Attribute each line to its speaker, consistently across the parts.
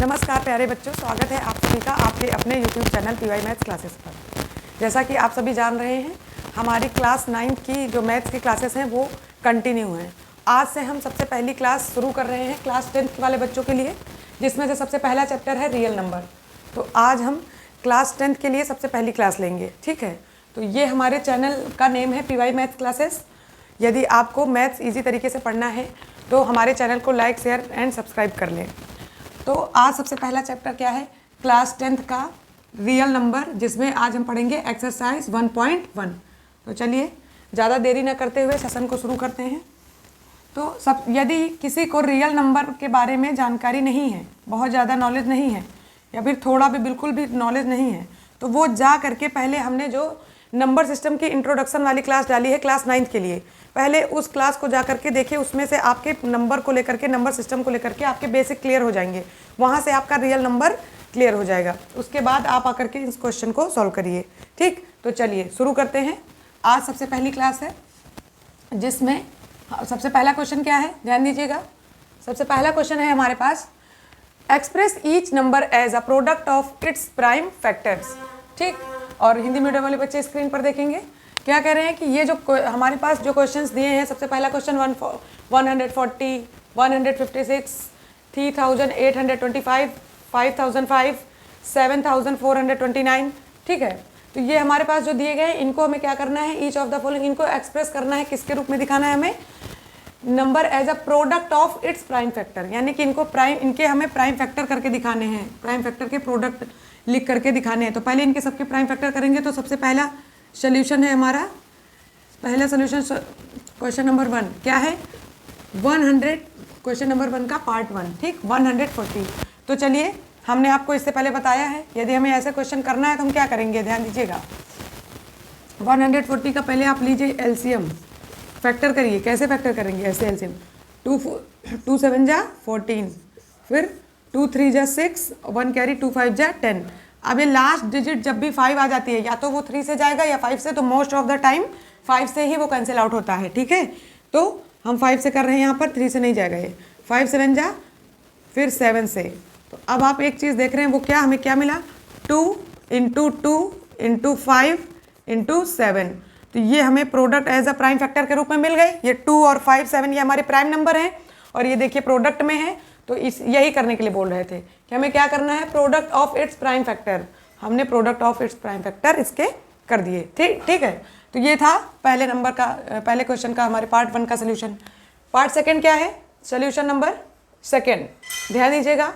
Speaker 1: नमस्कार प्यारे बच्चों, स्वागत है आप सभी का आपके अपने YouTube channel PY maths classes पर। जैसा कि आप सभी जान रहे हैं, हमारी क्लास 9 की जो मैथ्स की क्लासेस हैं वो कंटिन्यू हैं। आज से हम सबसे पहली क्लास शुरू कर रहे हैं क्लास 10th वाले बच्चों के लिए, जिसमें से सबसे पहला चैप्टर है रियल नंबर। तो आज हम क्लास 10th के लिए सबसे पहली क्लास लेंगे, ठीक है। तो ये हमारे चैनल का नेम है PY मैथ्स क्लासेस। यदि आपको मैथ्स ईजी तरीके से पढ़ना है तो हमारे चैनल को लाइक, शेयर एंड सब्सक्राइब कर लें। तो आज सबसे पहला चैप्टर क्या है, क्लास 10th का रियल नंबर, जिसमें आज हम पढ़ेंगे एक्सरसाइज 1.1। तो चलिए ज़्यादा देरी न करते हुए सेशन को शुरू करते हैं। तो यदि किसी को रियल नंबर के बारे में जानकारी नहीं है, बहुत ज़्यादा नॉलेज नहीं है, या फिर थोड़ा भी बिल्कुल भी नॉलेज नहीं है, तो वो जा करके पहले हमने जो नंबर सिस्टम की इंट्रोडक्शन वाली क्लास डाली है क्लास 9th के लिए, पहले उस क्लास को जा करके देखिए। उसमें से आपके नंबर को लेकर के, नंबर सिस्टम को लेकर के आपके बेसिक क्लियर हो जाएंगे, वहाँ से आपका रियल नंबर क्लियर हो जाएगा। उसके बाद आप आकर के इस क्वेश्चन को सॉल्व करिए, ठीक। तो चलिए शुरू करते हैं। आज सबसे पहली क्लास है जिसमें सबसे पहला क्वेश्चन क्या है, ध्यान दीजिएगा। सबसे पहला क्वेश्चन है हमारे पास, express each number as a product of its prime factors, ठीक। और हिंदी मीडियम वाले बच्चे स्क्रीन पर देखेंगे क्या कह रहे हैं कि ये जो हमारे पास जो क्वेश्चंस दिए हैं, सबसे पहला क्वेश्चन 140, 156, 3825, 5005, 7429, ठीक है। तो ये हमारे पास जो दिए गए, इनको हमें क्या करना है, ईच ऑफ द फॉलोइंग, इनको एक्सप्रेस करना है, किसके रूप में दिखाना है हमें, number as a product of its prime factor, यानी कि इनके हमें प्राइम फैक्टर करके दिखाने हैं, प्राइम फैक्टर के प्रोडक्ट लिख करके दिखाने हैं। तो पहले इनके सबके प्राइम फैक्टर करेंगे। तो सबसे पहला सोल्यूशन है हमारा, पहला सोल्यूशन क्वेश्चन नंबर 1 क्या है, 100, क्वेश्चन नंबर 1 का पार्ट 1, ठीक, 140। तो चलिए, हमने आपको इससे पहले बताया है, यदि हमें ऐसे क्वेश्चन करना है तो हम क्या करेंगे, ध्यान दीजिएगा। 140 का पहले आप लीजिए एलसीएम, फैक्टर करिए। कैसे फैक्टर करेंगे, ऐसे एलसीएम, 2 7 जा 14, फिर 2 3 जा 6, 1 कैरी, 2 5 जा 10। अब ये लास्ट डिजिट जब भी 5 आ जाती है, या तो वो 3 से जाएगा या 5 से, तो मोस्ट ऑफ द टाइम 5 से ही वो कैंसिल आउट होता है, ठीक है। तो हम 5 से कर रहे हैं यहाँ पर, 3 से नहीं जाएगा ये। 5 7 जा, फिर 7 से। तो अब आप एक चीज़ देख रहे हैं, वो क्या, हमें क्या मिला, 2 × 2 × 5 × 7। तो ये हमें product as a prime factor के रूप में मिल गए। ये 2 और 5 7 ये हमारे प्राइम नंबर हैं, और ये देखिए प्रोडक्ट में है। तो यही करने के लिए बोल रहे थे कि हमें क्या करना है, product of its prime factor. हमने product of its prime factor इसके कर दिए, ठीक है। तो ये था पहले नंबर का, पहले क्वेश्चन का हमारे पार्ट 1 का सोल्यूशन। पार्ट 2 क्या है, सोल्यूशन नंबर 2, ध्यान दीजिएगा,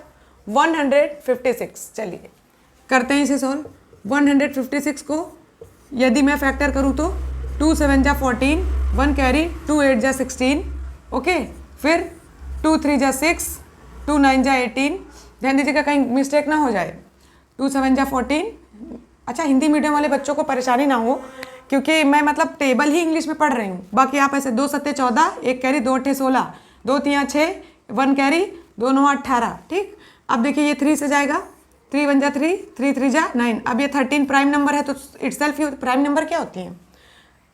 Speaker 1: 156। चलिए करते हैं इसे सॉल्व। 156 को यदि मैं फैक्टर करूँ तो 2 7 जा 14, 1 कैरी, 2 8 जा 16, ओके। फिर 2 3 जा 6, 2 9 जा 18। ध्यान दीजिएगा कहीं मिस्टेक ना हो जाए। 2 7 जा 14। अच्छा, हिंदी मीडियम वाले बच्चों को परेशानी ना हो, क्योंकि मैं मतलब टेबल ही इंग्लिश में पढ़ रही हूँ। बाकी आप ऐसे 2 7 14, 1 कैरी, 2 8 16, 2 3 6, 1 कैरी, 2 9 18, ठीक। अब देखिए ये 3 से जाएगा, 3 1 जा 3, 3 3 जा 9। अब ये 13 प्राइम नंबर है, तो इटसेल्फ ही प्राइम नंबर क्या होती है।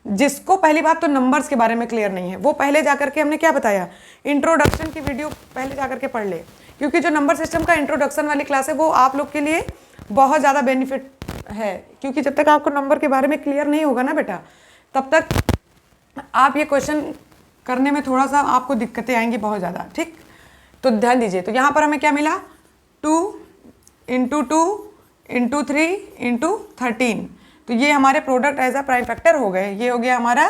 Speaker 1: जिसको पहली बात तो नंबर्स के बारे में क्लियर नहीं है, वो पहले जाकर के हमने क्या बताया, इंट्रोडक्शन की वीडियो पहले जाकर के पढ़ ले, क्योंकि जो नंबर सिस्टम का इंट्रोडक्शन वाली क्लास है वो आप लोग के लिए बहुत ज़्यादा बेनिफिट है। क्योंकि जब तक आपको नंबर के बारे में क्लियर नहीं होगा ना बेटा, तब तक आप ये क्वेश्चन करने में थोड़ा सा आपको दिक्कतें आएंगी बहुत ज़्यादा, ठीक। तो ध्यान दीजिए, तो यहाँ पर हमें क्या मिला, 2 × 2 × 3 × 13। तो ये हमारे product as a prime factor हो गए। ये हो गया हमारा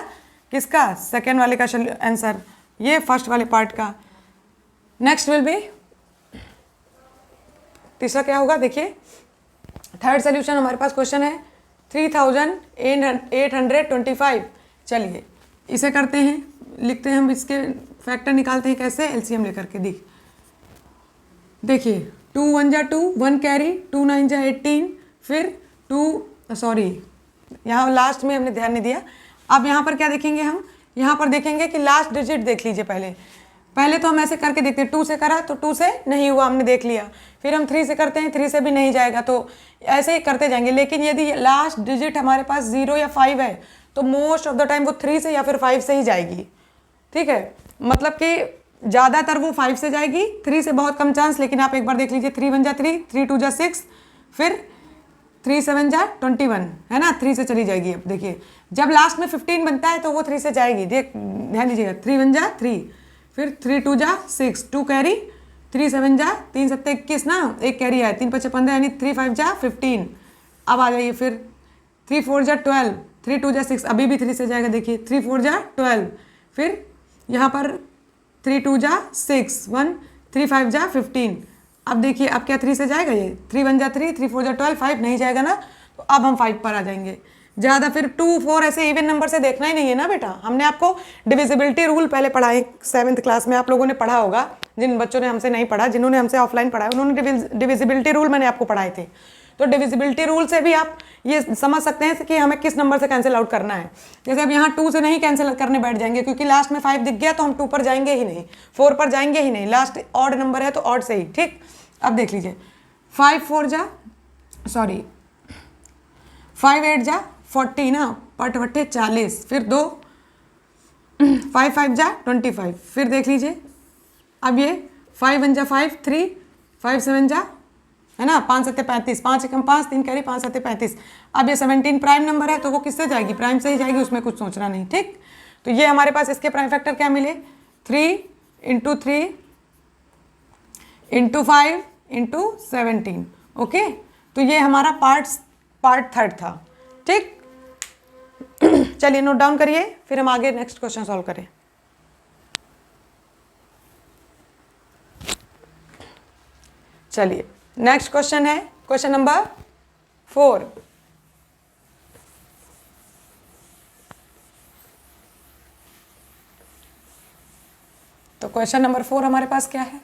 Speaker 1: किसका, सेकेंड वाले का आंसर, ये फर्स्ट वाले पार्ट का। नेक्स्ट विल बी, तीसरा क्या होगा, देखिए थर्ड सोल्यूशन हमारे पास क्वेश्चन है 3825। चलिए इसे करते हैं, लिखते हैं हम, इसके फैक्टर निकालते हैं कैसे, एलसीएम लेकर के। देखिए 2 1 जा 2, 1 कैरी, 2 9 जा 18, फिर 2 यहाँ लास्ट में हमने ध्यान नहीं दिया। अब यहाँ पर क्या देखेंगे हम, यहाँ पर देखेंगे कि लास्ट डिजिट देख लीजिए। पहले तो हम ऐसे करके देखते हैं, 2 से करा तो 2 से नहीं हुआ, हमने देख लिया। फिर हम 3 से करते हैं, 3 से भी नहीं जाएगा, तो ऐसे ही करते जाएंगे। लेकिन यदि लास्ट डिजिट हमारे पास 0 या 5 है, तो मोस्ट ऑफ द टाइम वो 3 से या फिर 5 से ही जाएगी, ठीक है। मतलब कि ज़्यादातर वो 5 से जाएगी, 3 से बहुत कम चांस, लेकिन आप एक बार देख लीजिए 3 1 जा 3, 3 2 जा 6, फिर 3 7 जा 21, है ना, 3 से चली जाएगी। अब देखिए जब लास्ट में 15 बनता है तो वो 3 से जाएगी, ध्यान दीजिएगा, 3 1 जा 3, फिर 3 2 जा 6, 2 कैरी, 3 7 जा 3 7 21 ना, एक कैरी है, 3 5 15 यानी 3 5 जा 15। अब आ जाइए फिर 3 4 जा 12, 3 2 जा 6, अभी भी 3 से जाएगा, देखिए 3 4 जा 12, फिर यहाँ पर 3 2 जा 6 1, 3 5 जा 15। अब देखिए अब क्या 3 से जाएगा, ये 3 1 जा 3, 3 4 जा 12, 5 नहीं जाएगा ना, तो अब हम 5 पर आ जाएंगे। ज़्यादा फिर 2 4 ऐसे इवन नंबर से देखना ही नहीं है ना बेटा। हमने आपको डिविजिबिलिटी रूल पहले पढ़ाए 7th क्लास में, आप लोगों ने पढ़ा होगा, जिन बच्चों ने हमसे नहीं पढ़ा, जिन्होंने हमसे ऑफलाइन पढ़ा है उन्होंने डिविजिबिलिटी रूल मैंने आपको पढ़ाए थे। तो डिविजिबिलिटी रूल से भी आप ये समझ सकते हैं कि हमें किस नंबर से कैंसिल आउट करना है। जैसे अब यहाँ 2 से नहीं कैंसिल करने बैठ जाएंगे, क्योंकि लास्ट में 5 दिख गया तो हम 2 पर जाएंगे ही नहीं, 4 पर जाएंगे ही नहीं, लास्ट ऑड नंबर है तो ऑड से ही, ठीक। अब देख लीजिए 5 8 जा 40 ना, पट वट्टे 40, फिर 2 5 5 जा 25, फिर देख लीजिए अब ये 5 1 जा 5 3, 5 7 जा, है ना, 5 7 35, 5 1 5, 3 कैरी, 5 7 35। अब ये 17 प्राइम नंबर है तो वो किससे जाएगी, प्राइम से ही जाएगी, उसमें कुछ सोचना नहीं, ठीक। तो ये हमारे पास इसके प्राइम फैक्टर क्या मिले, 3 × 3 × 5 × 17, ओके। तो ये हमारा पार्ट थर्ड था, ठीक। चलिए नोट डाउन करिए, फिर हम आगे नेक्स्ट क्वेश्चन सॉल्व करें। चलिए नेक्स्ट क्वेश्चन है क्वेश्चन नंबर 4। तो क्वेश्चन नंबर 4 हमारे पास क्या है,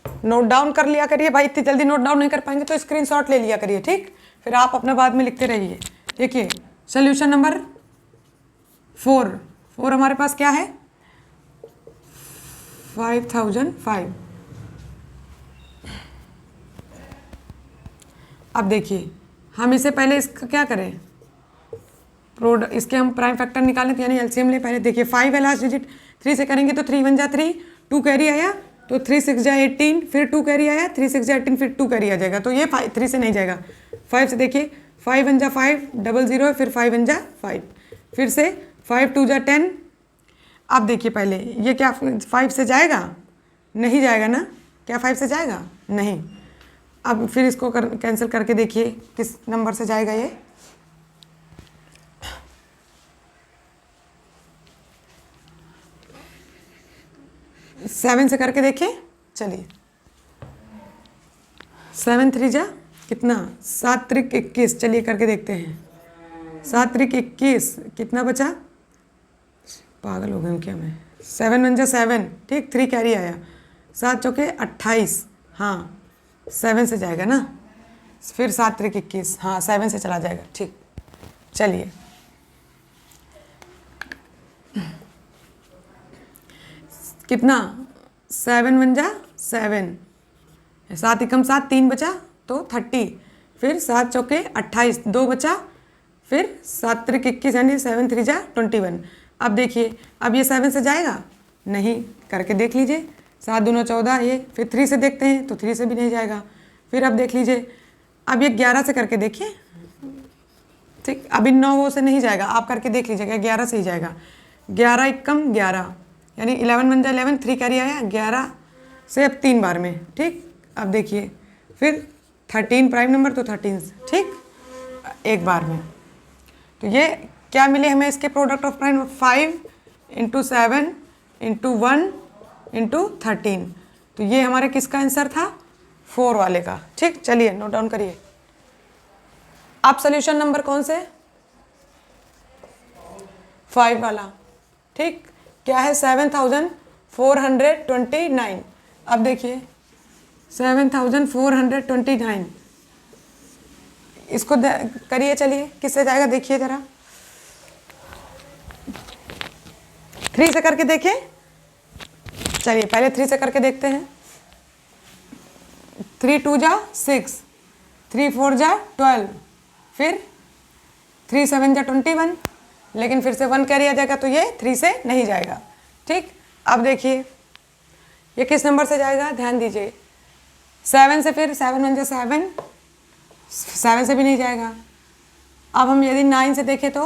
Speaker 1: नोट डाउन कर लिया करिए भाई, इतनी जल्दी नोट डाउन नहीं कर पाएंगे तो स्क्रीनशॉट ले लिया करिए, ठीक। फिर आप अपने बाद में लिखते रहिए। देखिए सोल्यूशन नंबर 4 हमारे पास क्या है, 5005। अब देखिए हम इसे पहले इसका क्या करें, इसके हम प्राइम फैक्टर निकालें, यानी एलसीएम ले। पहले देखिए 5 है लास्ट डिजिट, 3 से करेंगे तो 3 1 जा 3, 2 कैरी आया तो 3 6 जा 18, फिर 2 कैरी आया, 3 6 जा 18, फिर 2 कैरी आ जाएगा, तो ये 3 से नहीं जाएगा। 5 से देखिए 5 1 जा 5 00 है, फिर 5 1 जा 5, फिर से 5 2 जा 10। अब देखिए पहले ये क्या 5 से जाएगा, नहीं जाएगा ना, क्या 5 से जाएगा, नहीं। अब फिर इसको कैंसिल करके देखिए किस नंबर से जाएगा, ये 7 से करके देखिए। चलिए 7 3 जा कितना, 7 3 21, चलिए करके देखते हैं। 7 3 21 कितना बचा, पागल हो गए क्या मैं, 7 1 जा 7, ठीक, 3 कैरी आया, 7 चौके 28, हाँ 7 से जाएगा ना, फिर 7 3 21, हाँ 7 से चला जाएगा, ठीक। चलिए कितना, 7 1 जा 7, 7 एकम 7, 3 बचा तो 30, फिर 7 चौके 28, 2 बचा, फिर 7 3 21 यानी 7 3 जा 21। अब देखिए अब ये 7 से जाएगा, नहीं, करके देख लीजिए, 7 दूना 14 ये, फिर 3 से देखते हैं तो 3 से भी नहीं जाएगा। फिर अब देख लीजिए, अब ये 11 से करके देखिए, ठीक, अब इन 9 से नहीं जाएगा, आप करके देख लीजिएगा, 11 से ही जाएगा। 11 एकम 11 यानी 11 1 जा 11, 3 कैरी आया, 11 से अब 3 बार में, ठीक। अब देखिए फिर 13 प्राइम नंबर तो 13, ठीक, एक बार में। तो ये क्या मिले हमें, इसके प्रोडक्ट ऑफ प्राइम 5 × 7 × 1 × 13। तो ये हमारे किसका आंसर था, 4 वाले का, ठीक। चलिए नोट डाउन करिए। अब सोल्यूशन नंबर कौन से, 5 वाला, ठीक, क्या है 7429। अब देखिए 7429, इसको करिए, चलिए किससे जाएगा देखिए जरा, 3 से करके देखिए। चलिए पहले 3 से करके देखते हैं। 3 2 जा 6, 3 4 जा 12, फिर 3 7 जा 21, लेकिन फिर से 1 कैरी आ जाएगा तो ये 3 से नहीं जाएगा। ठीक, अब देखिए ये किस नंबर से जाएगा, ध्यान दीजिए 7 से, फिर 7 1 जा 7, 7 से भी नहीं जाएगा। अब हम यदि 9 से देखें तो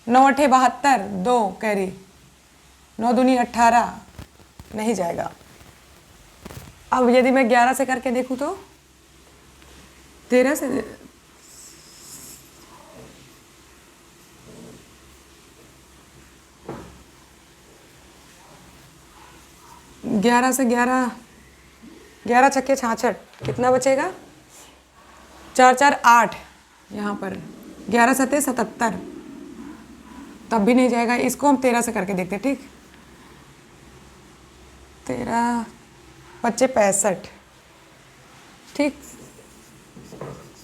Speaker 1: 9 8 72, 2 कैरी, 9 दूनी 18, नहीं जाएगा। अब यदि मैं 11 से करके देखूँ तो 13 से, 11 से 11, 11 छक्के 66, कितना बचेगा, 4 4 8, यहाँ पर 11 सत्ते 77, तब भी नहीं जाएगा। इसको हम 13 से करके देखते हैं। ठीक, 13 25 65, ठीक,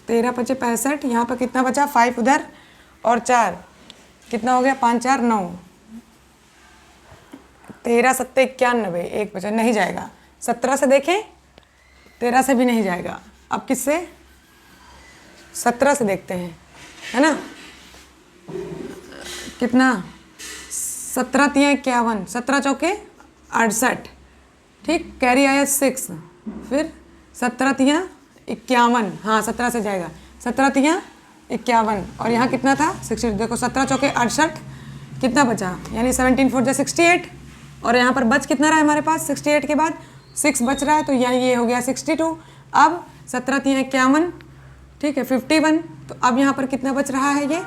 Speaker 1: 13 25 65, यहाँ पर कितना बचा, 5 उधर और 4, कितना हो गया, 5 4 9, 13 सत्ते 91, एक बचा, नहीं जाएगा। 17 से देखें, 13 से भी नहीं जाएगा। अब किससे, 17 से देखते हैं, है ना, कितना, 17 3 51, 17 चौके 68, ठीक, कैरी आया 6, फिर 17 3 51, हाँ 17 से जाएगा, 17 3 51, और यहाँ कितना था 60, देखो 17 चौके 68, कितना बचा, यानी 17 4 जा 68, और यहाँ पर बच कितना रहा हमारे पास, 68 के बाद 6 बच रहा है, तो यानी ये हो गया 62। अब 17 3 51, ठीक है, 51, तो अब यहाँ पर कितना बच रहा है, ये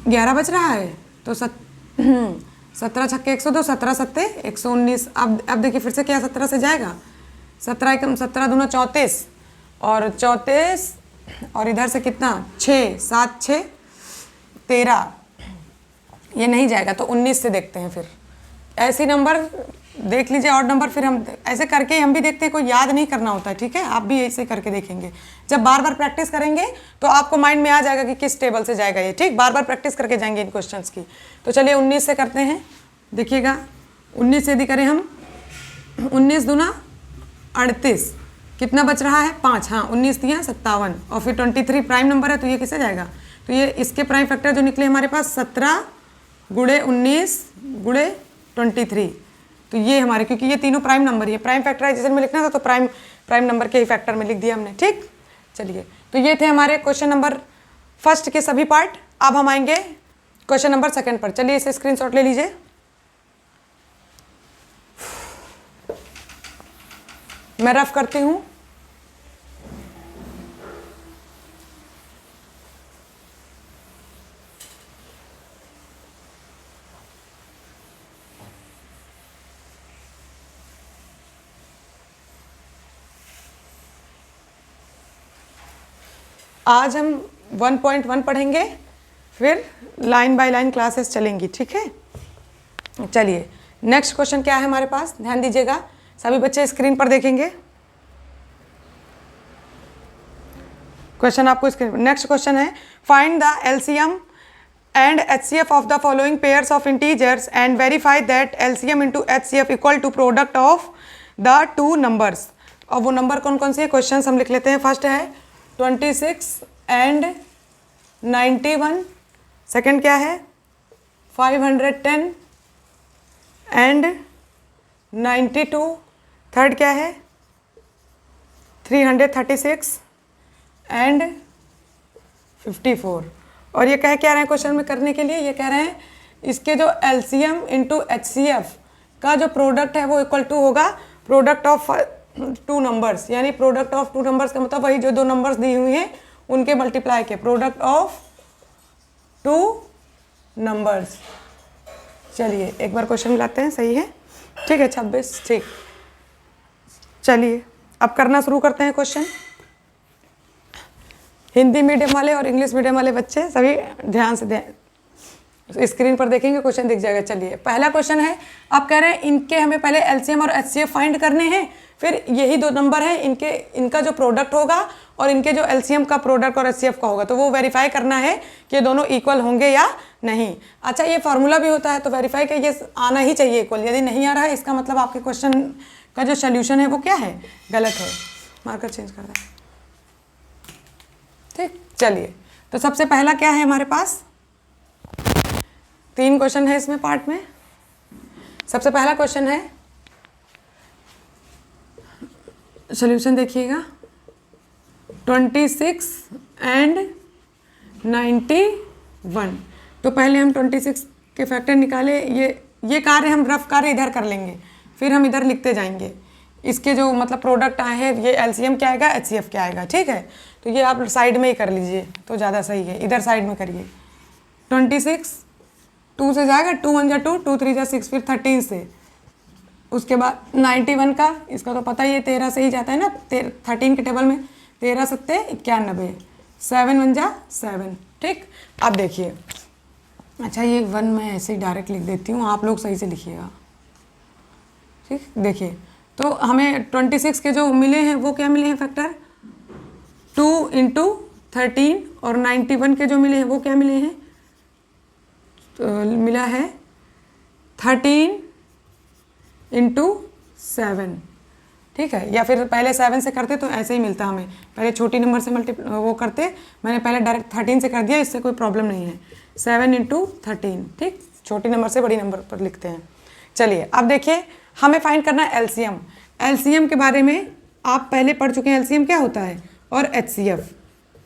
Speaker 1: 11 बच रहा है, तो 17 छक्के 102, 17 सत्ते 119। अब देखिए फिर से क्या 17 से जाएगा, 17 एकम 17 दूना 34, और 34, और इधर से कितना 6 7 6 13, ये नहीं जाएगा, तो 19 से देखते हैं। फिर ऐसे नंबर देख लीजिए, और नंबर फिर हम ऐसे करके हम भी देखते हैं, कोई याद नहीं करना होता है, ठीक है, आप भी ऐसे करके देखेंगे। जब बार बार प्रैक्टिस करेंगे तो आपको माइंड में आ जाएगा कि किस टेबल से जाएगा ये, ठीक, बार बार प्रैक्टिस करके जाएंगे इन क्वेश्चंस की। तो चलिए 19 से करते हैं, देखिएगा 19 से यदि करें हम, 19 दूना 38, कितना बच रहा है 5, हाँ 19 3 57, और फिर 23 प्राइम नंबर है, तो ये किससे जाएगा, तो ये इसके प्राइम फैक्टर जो निकले हमारे पास 17 गुणे 19 गुणे 23, तो ये हमारे, क्योंकि ये तीनों प्राइम नंबर ही है, प्राइम फैक्टराइजेशन में लिखना था तो प्राइम नंबर के ही फैक्टर में लिख दिया हमने। ठीक, चलिए, तो ये थे हमारे क्वेश्चन नंबर फर्स्ट के सभी पार्ट। अब हम आएंगे क्वेश्चन नंबर सेकंड पर। चलिए इसे स्क्रीनशॉट ले लीजिए। मैं रफ करती हूँ। आज हम 1.1 पढ़ेंगे, फिर लाइन बाय लाइन क्लासेस चलेंगी, ठीक है। चलिए नेक्स्ट क्वेश्चन क्या है हमारे पास, ध्यान दीजिएगा, सभी बच्चे स्क्रीन पर देखेंगे। क्वेश्चन आपको स्क्रीन पर, नेक्स्ट क्वेश्चन है, find the LCM and HCF of the following pairs of integers and verify that LCM into HCF equal to product of the two numbers. और वो नंबर कौन कौन से हैं, क्वेश्चन हम लिख लेते हैं। फर्स्ट है 26 एंड 91, सेकंड क्या है 510 एंड 92, थर्ड क्या है 336 एंड 54। और ये कह क्या रहे हैं क्वेश्चन में करने के लिए, ये कह रहे हैं इसके जो एलसीएम इंटू एचसीएफ का जो प्रोडक्ट है वो इक्वल टू होगा प्रोडक्ट ऑफ टू नंबर्स, यानी प्रोडक्ट ऑफ टू नंबर्स का मतलब वही जो दो नंबर्स दी हुई हैं उनके मल्टीप्लाई के, प्रोडक्ट ऑफ टू नंबर्स। चलिए एक बार क्वेश्चन मिलाते हैं, सही है, ठीक है 26, ठीक। चलिए अब करना शुरू करते हैं क्वेश्चन। हिंदी मीडियम वाले और इंग्लिश मीडियम वाले बच्चे सभी ध्यान से दें, स्क्रीन पर देखेंगे क्वेश्चन दिख जाएगा। चलिए पहला क्वेश्चन है, आप कह रहे हैं इनके हमें पहले एलसीएम और एचसीएफ फाइंड करने हैं, फिर यही दो नंबर है इनका जो प्रोडक्ट होगा और इनके जो एलसीएम का प्रोडक्ट और एचसीएफ का होगा, तो वो वेरीफाई करना है कि ये दोनों इक्वल होंगे या नहीं। अच्छा ये फार्मूला भी होता है तो वेरीफाई कि ये आना ही चाहिए इक्वल, यदि नहीं आ रहा है इसका मतलब आपके क्वेश्चन का जो सोल्यूशन है वो क्या है, गलत है। मार्कर चेंज कर दें। ठीक, चलिए तो सबसे पहला क्या है हमारे पास, 3 क्वेश्चन है इसमें पार्ट में। सबसे पहला क्वेश्चन है, सॉल्यूशन देखिएगा, 26 एंड 91। तो पहले हम 26 के फैक्टर निकाले। ये कार्य हम रफ कार्य इधर कर लेंगे, फिर हम इधर लिखते जाएंगे। इसके जो मतलब प्रोडक्ट आए हैं, ये एलसीएम क्या आएगा, एचसीएफ क्या आएगा, ठीक है। तो ये आप साइड में ही कर लीजिए तो ज़्यादा सही है, इधर साइड में करिए। 26 2 से जाएगा, 2 1 जा 2, 2 3 जा 6, फिर 13 से। उसके बाद 91 का, इसका तो पता ही है 13 से ही जाता है ना, 13 के टेबल में 13 सत्ते 91, 7 1 जा 7, ठीक। अब देखिए, अच्छा ये 1 मैं ऐसे ही डायरेक्ट लिख देती हूँ, आप लोग सही से लिखिएगा, ठीक। देखिए तो हमें 26 के जो मिले हैं वो क्या मिले हैं फैक्टर, 2 × 13, और 91 के जो मिले हैं वो क्या मिले हैं, तो मिला है 13 × 7, ठीक है। या फिर पहले 7 से करते तो ऐसे ही मिलता हमें, पहले छोटी नंबर से वो करते, मैंने पहले डायरेक्ट 13 से कर दिया, इससे कोई प्रॉब्लम नहीं है। 7 × 13, ठीक, छोटी नंबर से बड़ी नंबर पर लिखते हैं। चलिए अब देखिए, हमें फाइंड करना है एलसीएम। एलसीएम के बारे में आप पहले पढ़ चुके हैं, एलसीएम क्या होता है, और एचसीएफ,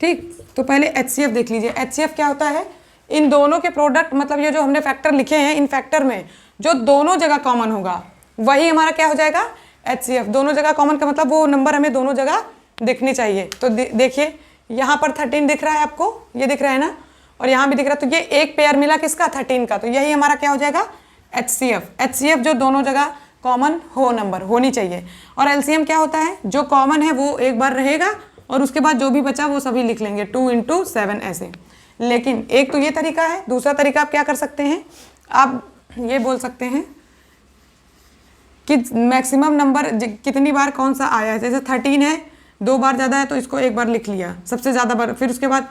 Speaker 1: ठीक। तो पहले एचसीएफ देख लीजिए। एचसीएफ क्या होता है, इन दोनों के प्रोडक्ट, मतलब ये जो हमने फैक्टर लिखे हैं, इन फैक्टर में जो दोनों जगह कॉमन होगा वही हमारा क्या हो जाएगा, एचसीएफ। दोनों जगह कॉमन का मतलब वो नंबर हमें दोनों जगह दिखनी चाहिए। तो देखिए यहाँ पर 13 दिख रहा है आपको, ये दिख रहा है ना, और यहाँ भी दिख रहा है, तो ये एक पेयर मिला किसका, 13 का, तो यही हमारा क्या हो जाएगा, एचसीएफ। एचसीएफ जो दोनों जगह कॉमन हो नंबर होनी चाहिए। और एलसीएम क्या होता है, जो कॉमन है वो एक बार रहेगा और उसके बाद जो भी बचा वो सभी लिख लेंगे, 2 × 7 ऐसे। लेकिन एक तो ये तरीका है, दूसरा तरीका आप क्या कर सकते हैं, आप ये बोल सकते हैं कि मैक्सिमम नंबर कितनी बार कौन सा आया है। जैसे 13 है, 2 बार ज़्यादा है तो इसको एक बार लिख लिया सबसे ज़्यादा बार, फिर उसके बाद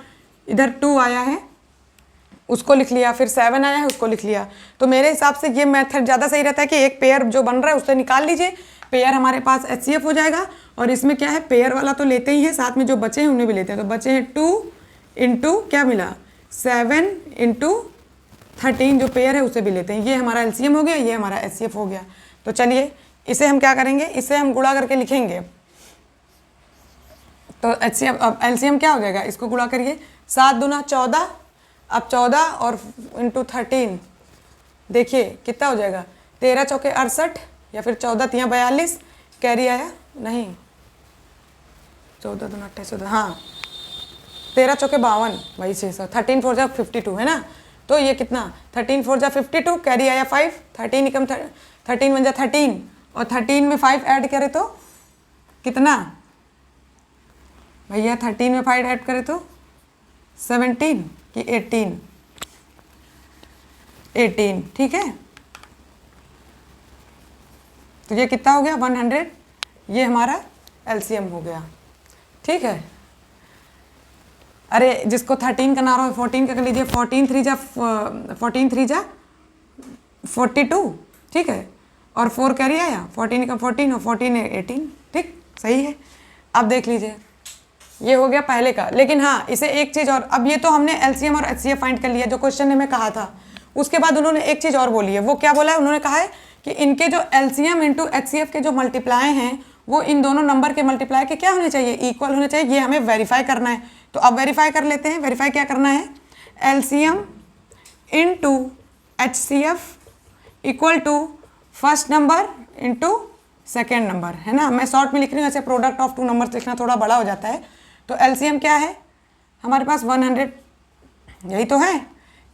Speaker 1: इधर 2 आया है उसको लिख लिया, फिर 7 आया है उसको लिख लिया। तो मेरे हिसाब से ये मेथड ज़्यादा सही रहता है कि एक पेयर जो बन रहा है उससे निकाल लीजिए, पेयर हमारे पास एचसीएफ हो जाएगा। और इसमें क्या है, पेयर वाला तो लेते ही हैं, साथ में जो बचे हैं उन्हें भी लेते हैं। तो बचे हैं 2 × क्या मिला, 7 × 13 जो पेयर है उसे भी लेते हैं। ये हमारा एलसीएम हो गया, ये हमारा एचसीएफ हो गया। तो चलिए इसे हम क्या करेंगे, इसे हम गुणा करके लिखेंगे। तो एचसीएम, अब एलसीएम क्या हो जाएगा, इसको गुणा करिए, 7 दूना 14, अब 14 और × 13 देखिए कितना हो जाएगा, 13 चौके 68, या फिर 14 तियाँ 42, कैरी आया नहीं, 14 दूना 28, हाँ 13 चौके 52, वही 600, 13 4 जा 52 है ना। तो ये कितना, 13 4 जा 52, कैरी आया 5, 13 × 13 1 जा 13, और 13 में 5 ऐड करे तो कितना भैया, 13 में 5 ऐड करे तो 17 कि 18, 18, ठीक है। तो ये कितना हो गया, 100, ये हमारा एलसीएम हो गया, ठीक है। अरे जिसको 13 का ना रहा हो 14 का कर लीजिए, 14 3 जा 42, ठीक है, और 4 कैरी आया, 14 का 14 और 14 है 18, ठीक, सही है। अब देख लीजिए ये हो गया पहले का। लेकिन हाँ, इसे एक चीज़ और, अब ये तो हमने एलसीएम और एचसीएफ फाइंड कर लिया जो क्वेश्चन ने मैं कहा था। उसके बाद उन्होंने एक चीज़ और बोली है, वो क्या बोला है, उन्होंने कहा है कि इनके जो एलसीएम × एचसीएफ के जो मल्टीप्लाई हैं वो इन दोनों नंबर के मल्टीप्लाई के क्या होने चाहिए, इक्वल होने चाहिए। ये हमें वेरीफाई करना है, तो अब वेरीफाई कर लेते हैं। वेरीफाई क्या करना है, LCM × HCF equal to first number × second number, है ना। मैं शॉर्ट में लिख रही हूँ, ऐसे प्रोडक्ट ऑफ 2 नंबर्स लिखना थोड़ा बड़ा हो जाता है। तो एलसीएम क्या है हमारे पास, 100, यही तो है,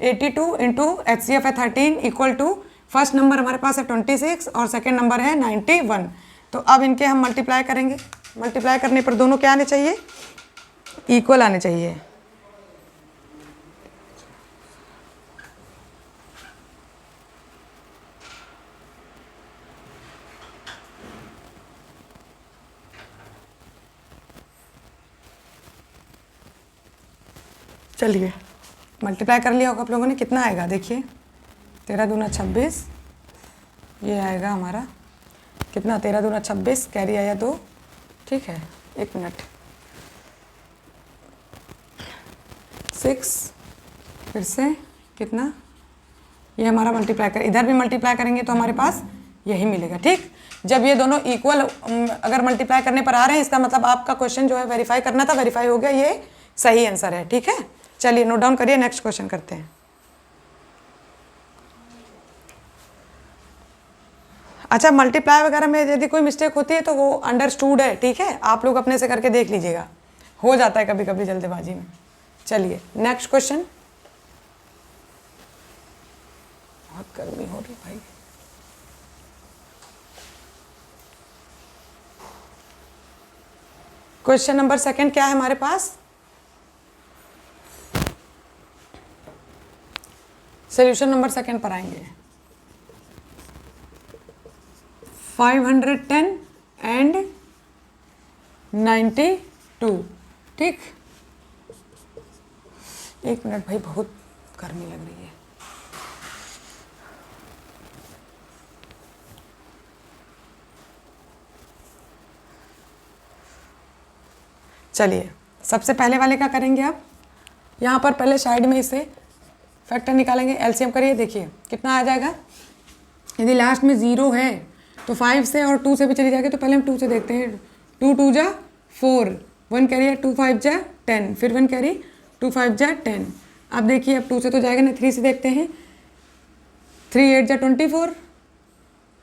Speaker 1: 82 × एचसीएफ है 13 इक्वल टू फर्स्ट नंबर हमारे पास है 26 और सेकेंड नंबर है 91। तो अब इनके हम मल्टीप्लाई करेंगे, मल्टीप्लाई करने पर दोनों क्या आने चाहिए, इक्वल आने चाहिए। चलिए मल्टीप्लाई कर लिया होगा आप लोगों ने, कितना आएगा देखिए, 13 दूना 26, ये आएगा हमारा कितना, 13 दूना 26, कैरी आया 2, ठीक है, 1 मिनट, 6, फिर से कितना, ये हमारा मल्टीप्लाई कर, इधर भी मल्टीप्लाई करेंगे तो हमारे पास यही मिलेगा। ठीक, जब ये दोनों इक्वल अगर मल्टीप्लाई करने पर आ रहे हैं, इसका मतलब आपका क्वेश्चन जो है वेरीफाई करना था, वेरीफाई हो गया, ये सही आंसर है। ठीक है, चलिए नोट डाउन करिए, नेक्स्ट क्वेश्चन करते हैं। अच्छा, मल्टीप्लाई वगैरह में यदि कोई मिस्टेक होती है तो वो अंडरस्टूड है। ठीक है, आप लोग अपने से करके देख लीजिएगा, हो जाता है कभी कभी जल्दबाजी में। चलिए नेक्स्ट क्वेश्चन। बहुत गर्मी हो रही भाई। क्वेश्चन नंबर सेकंड क्या है हमारे पास, सॉल्यूशन नंबर सेकंड पर आएंगे। 510 एंड 92। ठीक, एक मिनट भाई, बहुत गर्मी लग रही है। चलिए सबसे पहले वाले का करेंगे आप, यहाँ पर पहले साइड में इसे फैक्टर निकालेंगे, एलसीएम करिए, देखिए कितना आ जाएगा। यदि लास्ट में 0 है तो 5 से और 2 से भी चली जाएगी, तो पहले हम 2 से देखते हैं। 2 2 जा 4, 1 कैरी 2 5 जा 10, फिर 1 कैरी 2 5 जा 10। अब देखिए, अब 2 से तो जाएगा ना, 3 से देखते हैं। 3 8 जा 24,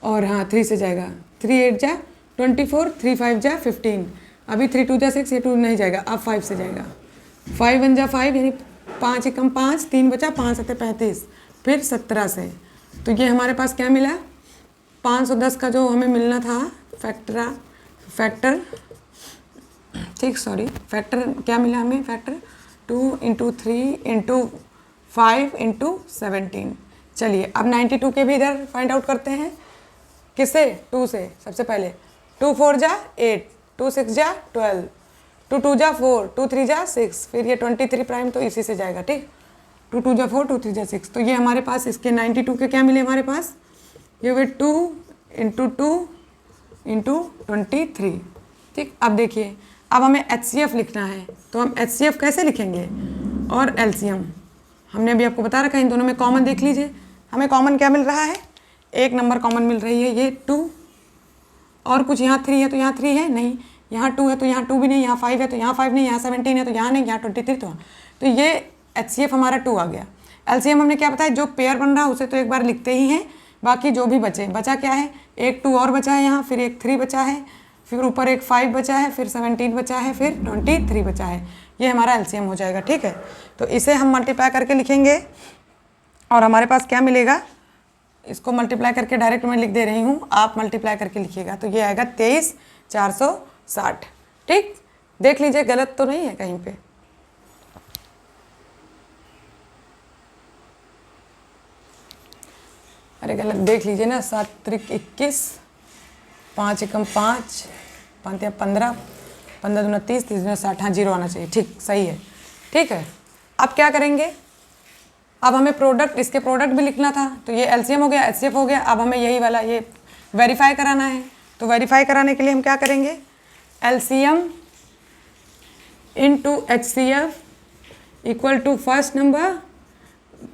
Speaker 1: और हाँ 3 से जाएगा, 3 8 जा 24, 3 5 जा 15। अभी 3 2 जा 6, ये 2 नहीं जाएगा, अब 5 से जाएगा। 5 1 जा 5, यानी 5 एकम 5, 3 बचा, 5 7 35, फिर 17 से। तो ये हमारे पास क्या मिला, 510 का जो हमें मिलना था फैक्टर, ठीक, सॉरी, फैक्टर क्या मिला हमें, फैक्टर 2 × 3 × 5 × 17। चलिए अब 92 के भी इधर फाइंड आउट करते हैं। किससे, 2 से। सबसे पहले 2 4 जा 8, 2 6 जा 12, 2 2 जा 4, 2 3 जा 6, फिर ये 23 प्राइम तो इसी से जाएगा। ठीक, 2 2 जा 4, 2 3 जा 6। तो ये हमारे पास इसके 92 के क्या मिले हमारे पास, ये हुए 2 × 2 × 23। ठीक, अब देखिए, अब हमें HCF लिखना है, तो हम HCF कैसे लिखेंगे, और LCM हमने अभी आपको बता रखा है। इन दोनों में कॉमन देख लीजिए, हमें कॉमन क्या मिल रहा है, एक नंबर कॉमन मिल रही है, ये 2, और कुछ यहाँ 3 है तो यहाँ 3 है नहीं, यहाँ 2 है तो यहाँ 2 भी नहीं, यहाँ 5 है तो यहाँ 5 नहीं, यहाँ 17 है तो यहाँ नहीं, यहाँ 23 तो ये HCF हमारा 2 आ गया। LCM हमने क्या बताया, जो पेयर बन रहा है उसे तो एक बार लिखते ही हैं, बाकी जो भी बचा क्या है, एक 2 और बचा है यहाँ, फिर एक 3 बचा है, फिर ऊपर एक 5 बचा है, फिर 17 बचा है, फिर 23 बचा है। ये हमारा LCM हो जाएगा। ठीक है, तो इसे हम मल्टीप्लाई करके लिखेंगे और हमारे पास क्या मिलेगा, इसको मल्टीप्लाई करके डायरेक्ट मैं लिख दे रही हूँ, आप मल्टीप्लाई करके लिखिएगा, तो ये आएगा 23,460। ठीक, देख लीजिए गलत तो नहीं है कहीं पे। अरे गलत देख लीजिए ना, 7 त्रिक 21, 5 एकम 5, 5 या 15, 15 दूना 30, 30 दूना 60, हाँ 0 आना चाहिए। ठीक, सही है। ठीक है, अब क्या करेंगे, अब हमें प्रोडक्ट, इसके प्रोडक्ट भी लिखना था, तो ये LCM हो गया, HCF हो गया। अब हमें यही वाला ये वेरीफाई कराना है, तो वेरीफाई कराने के लिए हम क्या करेंगे, LCM × HCF equal to first number,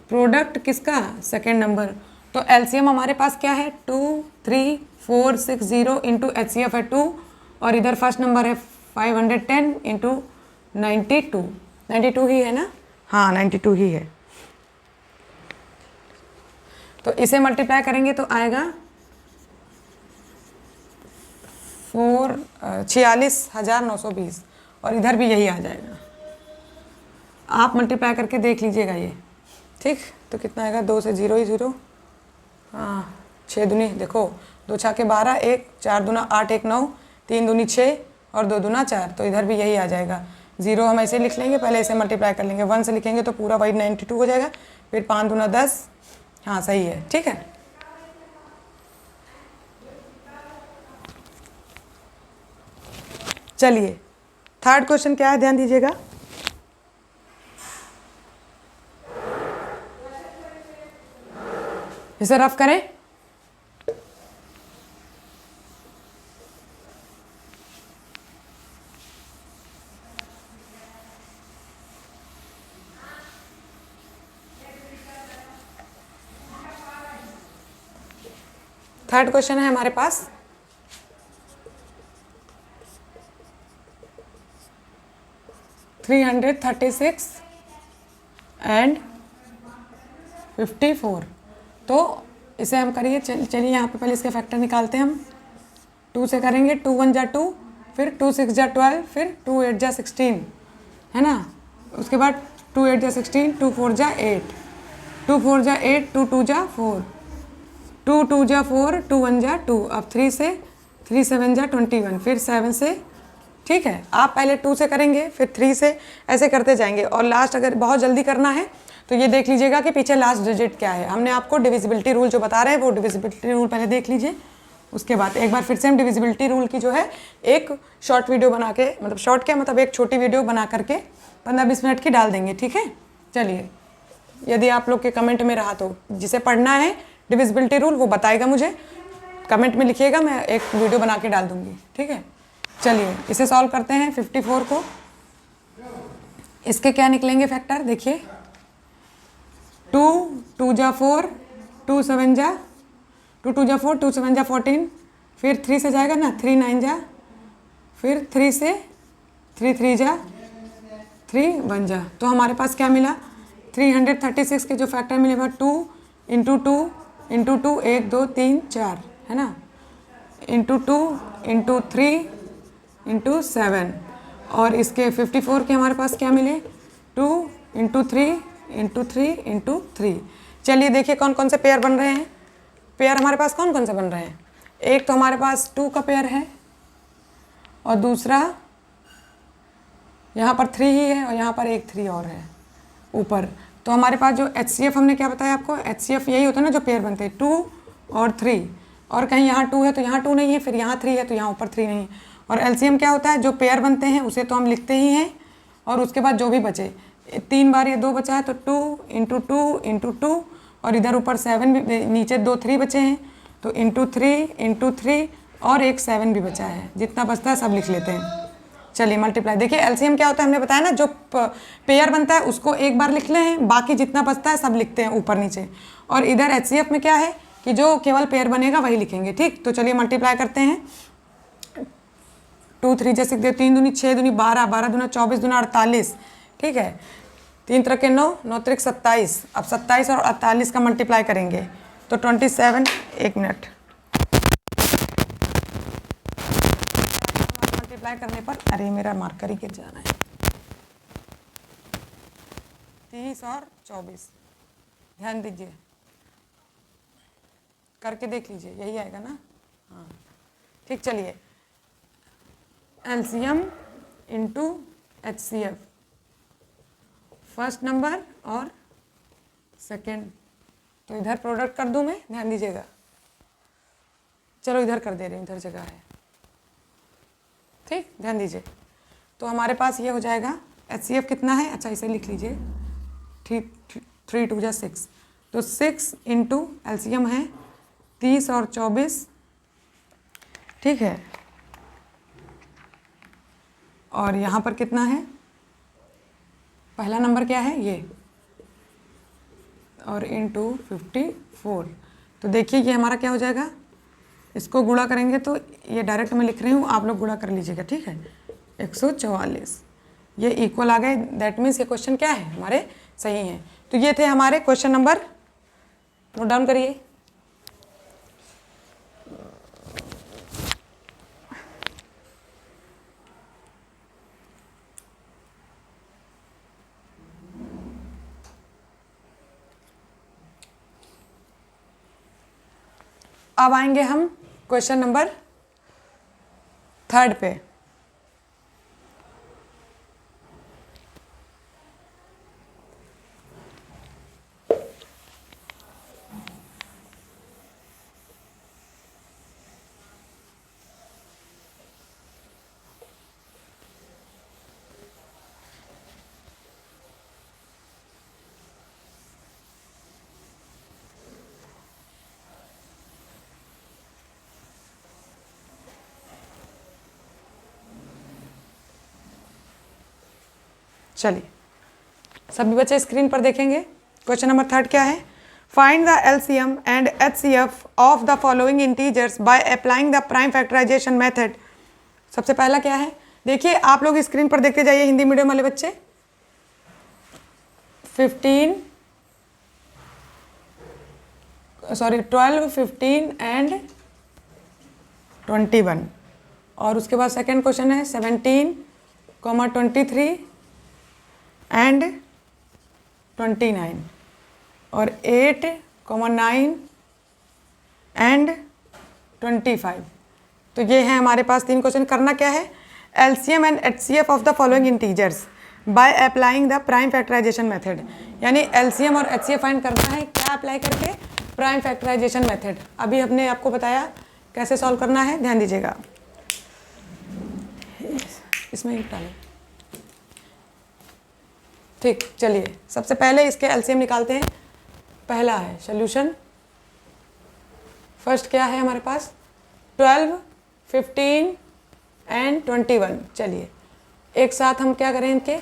Speaker 1: product किसका, सेकेंड नंबर। तो LCM हमारे पास क्या है, 2 3 4 6 0 × HCF है 2, और इधर फर्स्ट नंबर है 510 × 92, 92 ही है ना, हाँ 92 ही है। तो इसे मल्टीप्लाई करेंगे तो आएगा 46,920, और इधर भी यही आ जाएगा। आप मल्टीप्लाई करके देख लीजिएगा ये। ठीक, तो कितना आएगा, 2 से 0 ही 0, हाँ 6 दूनी, देखो 2 छाके 12, 1 4 दूना 8, 1 9, 3 दूनी 6 और 2 दूना 4, तो इधर भी यही आ जाएगा। 0 हम ऐसे लिख लेंगे, पहले इसे मल्टीप्लाई कर लेंगे, 1 से लिखेंगे तो पूरा वही 92 हो जाएगा, फिर 5 दूना 10, हाँ सही है। ठीक है, चलिए थर्ड क्वेश्चन क्या है, ध्यान दीजिएगा। इसे रफ करें, थर्ड क्वेश्चन है हमारे पास, $336 and 54। तो इसे हम करिए, चलिए यहाँ पे पहले इसके फैक्टर निकालते हैं हम। 2 से करेंगे, 2 1 जा 2, फिर 2 6 जा 12, फिर 2 8 जा 16, है ना। उसके बाद 2 8 जा 16, 2 4 जा 8, 2 4 जा 8, 2 2 जा 4, 2 2 जा 4, 2 1 जा 2। अब 3 से 3 7 जा 21, फिर 7 से, ठीक है। आप पहले 2 से करेंगे, फिर 3 से, ऐसे करते जाएंगे। और लास्ट अगर बहुत जल्दी करना है तो ये देख लीजिएगा कि पीछे लास्ट डिजिट क्या है। हमने आपको डिविजिबिलिटी रूल जो बता रहे हैं वो डिविजिबिलिटी रूल पहले देख लीजिए। उसके बाद एक बार फिर से हम डिविजिबिलिटी रूल की जो है एक शॉर्ट वीडियो बना के, मतलब शॉर्ट क्या, मतलब एक छोटी वीडियो बना करके 15-20 मिनट की डाल देंगे, ठीक है। चलिए, यदि आप लोग के कमेंट में रहा तो जिसे पढ़ना है डिविजिबिलिटी रूल वो बताएगा मुझे, कमेंट में लिखिएगा, मैं एक वीडियो बना के डाल दूँगी, ठीक है। चलिए इसे सॉल्व करते हैं 54 को। इसके क्या निकलेंगे फैक्टर, देखिए 2 2 जा 4, 2 7 जा 2 2 जा 4, 2 7 जा 14, फिर 3 से जाएगा ना, 3 9 जा, फिर 3 से 3 3 जा 3 1 जा। तो हमारे पास क्या मिला, 336 के जो फैक्टर मिले वो 2 इंटू 2 इंटू 2, 1 2 3 4, है ना, इंटू 2 इंटू 3 इंटू 7। और इसके 54 के हमारे पास क्या मिले, 2 इंटू 3 इंटू 3 इंटू 3। चलिए देखिए कौन कौन से पेयर बन रहे हैं। पेयर हमारे पास कौन कौन से बन रहे हैं, एक तो हमारे पास 2 का पेयर है, और दूसरा यहाँ पर 3 ही है, और यहाँ पर एक 3 और है ऊपर। तो हमारे पास जो HCF हमने क्या बताया आपको, HCF यही होता है ना जो पेयर बनते हैं, 2 और 3। और कहीं यहाँ 2 है तो यहाँ 2 नहीं है, फिर यहाँ 3 है तो यहाँ ऊपर 3 नहीं है। और LCM क्या होता है, जो पेयर बनते हैं उसे तो हम लिखते ही हैं, और उसके बाद जो भी बचे, 3 बार ये 2 बचा है तो 2 इंटू 2 इंटू 2, और इधर ऊपर 7 भी, नीचे 2 3 बचे हैं तो इंटू 3 और एक 7 भी बचा है। जितना बचता है सब लिख लेते हैं। चलिए मल्टीप्लाई, देखिए LCM क्या होता है हमने बताया ना, जो पेयर बनता है उसको एक बार लिख लें, बाकी जितना बचता है सब लिखते हैं ऊपर नीचे। और इधर HCF में क्या है कि जो केवल पेयर बनेगा वही लिखेंगे, ठीक। तो चलिए मल्टीप्लाई करते हैं। 2 3 जा 6, 3 दूनी 6 दूनी 12, 12 दूना 24 दूना 48, ठीक है। 3 त्रिक 9, 9 त्रिक 27। अब 27 और 48 का मल्टीप्लाई करेंगे तो 27, एक मिनट, मल्टीप्लाई करने पर, अरे मेरा मार्कर ही गिर जाना है, 30 और 24, ध्यान दीजिए, करके देख लीजिए, यही आएगा ना, हाँ ठीक। चलिए LCM into HCF, first number और सेकेंड, तो इधर प्रोडक्ट कर दूं मैं, ध्यान दीजिएगा। चलो इधर कर दे रही हूँ, इधर जगह है, ठीक, ध्यान दीजिए। तो हमारे पास ये हो जाएगा, HCF कितना है, अच्छा इसे लिख लीजिए, 3 2 जा 6, तो 6 इंटू LCM है 30 और 24, ठीक है। और यहाँ पर कितना है, पहला नंबर क्या है ये, और इंटू 54। तो देखिए ये हमारा क्या हो जाएगा, इसको गुणा करेंगे तो ये डायरेक्ट मैं लिख रही हूँ, आप लोग गुणा कर लीजिएगा, ठीक है। 144 ये इक्वल आ गए, दैट मीन्स ये क्वेश्चन क्या है हमारे सही हैं। तो ये थे हमारे क्वेश्चन नंबर, नोट डाउन करिए। अब आएंगे हम क्वेश्चन नंबर 3 पे। चलिए सभी बच्चे स्क्रीन पर देखेंगे, क्वेश्चन नंबर 3 क्या है, find the LCM and HCF of the following integers by applying the prime factorisation method. सबसे पहला क्या है, देखिए आप लोग स्क्रीन पर देखते जाइए हिंदी मीडियम वाले बच्चे। 12, 15 एंड 21, और उसके बाद सेकेंड क्वेश्चन है 17, 23 एंड 29, और 8, 9 एंड 25। तो ये है हमारे पास 3 क्वेश्चन। करना क्या है, LCM and HCF of the following integers by applying the prime factorisation method, यानी एलसीएम और एचसीएफ फाइंड करना है, क्या अप्लाई करके, प्राइम फैक्टराइजेशन मेथड। अभी हमने आपको बताया कैसे सॉल्व करना है, ध्यान दीजिएगा। इसमें एक डालें, ठीक। चलिए सबसे पहले इसके एलसीएम निकालते हैं। पहला है सॉल्यूशन, फर्स्ट क्या है हमारे पास, 12, 15 एंड 21। चलिए एक साथ हम क्या करें, इनके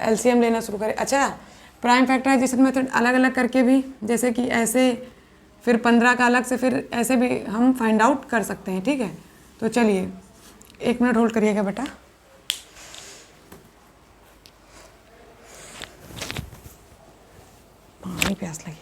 Speaker 1: एलसीएम लेना शुरू करें। अच्छा, प्राइम फैक्टराइजेशन मेथड अलग अलग करके भी, जैसे कि ऐसे, फिर 15 का अलग से, फिर ऐसे भी हम फाइंड आउट कर सकते हैं, ठीक है। तो चलिए 1 मिनट होल्ड करिएगा बेटा। पानी प्यास लगी।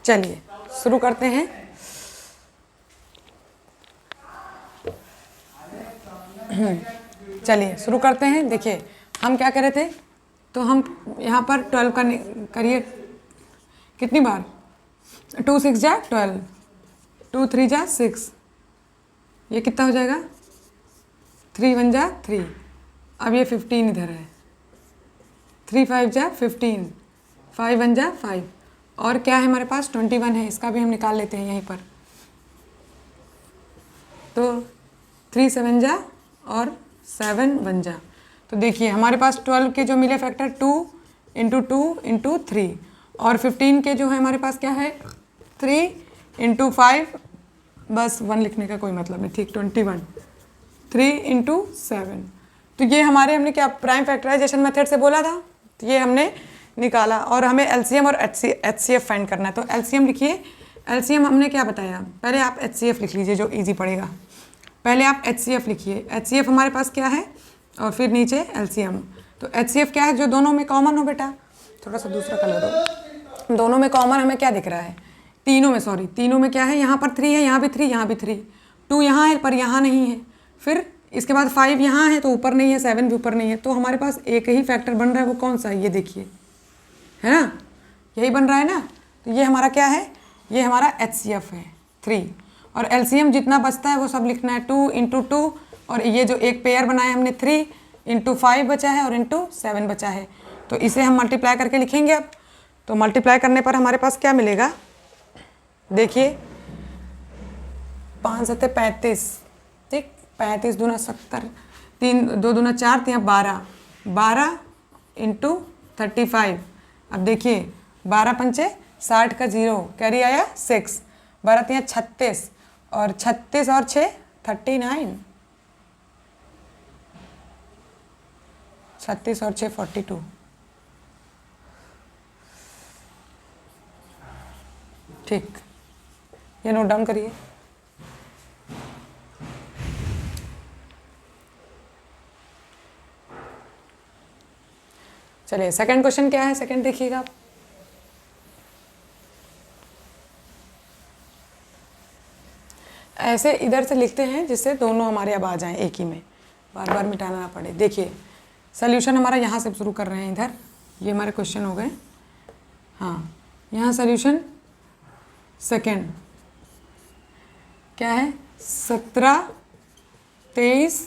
Speaker 1: चलिए शुरू करते हैं। चलिए शुरू करते हैं। देखिए हम क्या कर रहे थे, तो हम यहाँ पर 12 का करिए, कितनी बार, 2 6 जा 12, 2 3 जा 6, ये कितना हो जाएगा, 3 1 जा 3। अब ये 15 इधर है, 3 5 जा 15, 5 1 जा 5, और क्या है हमारे पास 21 है, इसका भी हम निकाल लेते हैं यहीं पर। तो 3 7 जा और 7 1 जा। तो देखिए हमारे पास 12 के जो मिले फैक्टर 2 × 2 × 3, और 15 के जो है हमारे पास क्या है 3 × 5, बस 1 लिखने का कोई मतलब नहीं, ठीक। 21, 3 × 7। तो ये हमारे, हमने क्या प्राइम फैक्टराइजेशन मेथड से बोला था, तो ये हमने निकाला, और हमें एलसीएम और एचसीएफ फाइंड करना है। तो एलसीएम लिखिए, एलसीएम हमने क्या बताया, पहले आप एचसीएफ लिख लीजिए जो इजी पड़ेगा। पहले आप एचसीएफ लिखिए, एचसीएफ हमारे पास क्या है, और फिर नीचे एलसीएम। तो एचसीएफ क्या है, जो दोनों में कॉमन हो बेटा, थोड़ा सा दूसरा कलर दो, दोनों में कॉमन हमें क्या दिख रहा है, तीनों में, सॉरी तीनों में क्या है, यहाँ पर 3 है, यहाँ भी 3, यहाँ भी 3, 2 यहाँ है पर यहाँ नहीं है, फिर इसके बाद 5 यहाँ है तो ऊपर नहीं है, 7 भी ऊपर नहीं है। तो हमारे पास एक ही फैक्टर बन रहा है, वो कौन सा है, ये देखिए, है ना, यही बन रहा है ना। तो ये हमारा क्या है, ये हमारा एचसीएफ है 3, और एलसीएम जितना बचता है वो सब लिखना है, 2 × 2, और ये जो एक पेयर बनाया हमने 3 × 5 बचा है और × 7 बचा है। तो इसे हम मल्टीप्लाई करके लिखेंगे अब। तो मल्टीप्लाई करने पर हमारे पास क्या मिलेगा, देखिए 5 7 35, ठीक, 35 दूना 70, 3 2 दूना 4, 3 12, 12 × 35। अब देखिए 12 पंचे 60 का 0, कैरी आया 6, 12 3 36, और 36 और 6 39, 36 और 6 42। ठीक, ये नोट डाउन करिए। चलिए सेकंड क्वेश्चन क्या है, सेकंड देखिएगा आप। ऐसे इधर से लिखते हैं जिससे दोनों हमारे अब आ जाएं एक ही में, बार बार मिटाना ना पड़े। देखिए सोल्यूशन हमारा यहाँ से शुरू कर रहे हैं, इधर ये हमारे क्वेश्चन हो गए। हाँ, यहाँ सोल्यूशन सेकेंड क्या है, 17, 23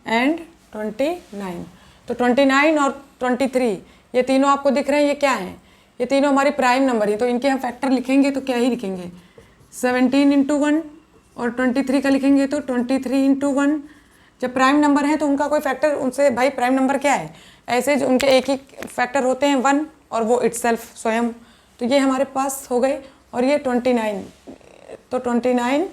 Speaker 1: एंड 29। तो 29 और 23 ये तीनों आपको दिख रहे हैं, ये क्या हैं, ये तीनों हमारे प्राइम नंबर हैं। तो इनके हम फैक्टर लिखेंगे तो क्या ही लिखेंगे, 17 × 1 और 23 का लिखेंगे तो 23 × 1। जब प्राइम नंबर है तो उनका कोई फैक्टर, उनसे भाई प्राइम नंबर क्या है, ऐसे जो उनके एक ही फैक्टर होते हैं 1 और वो इटसेल्फ स्वयं। तो ये हमारे पास हो गए और ये 29, तो 29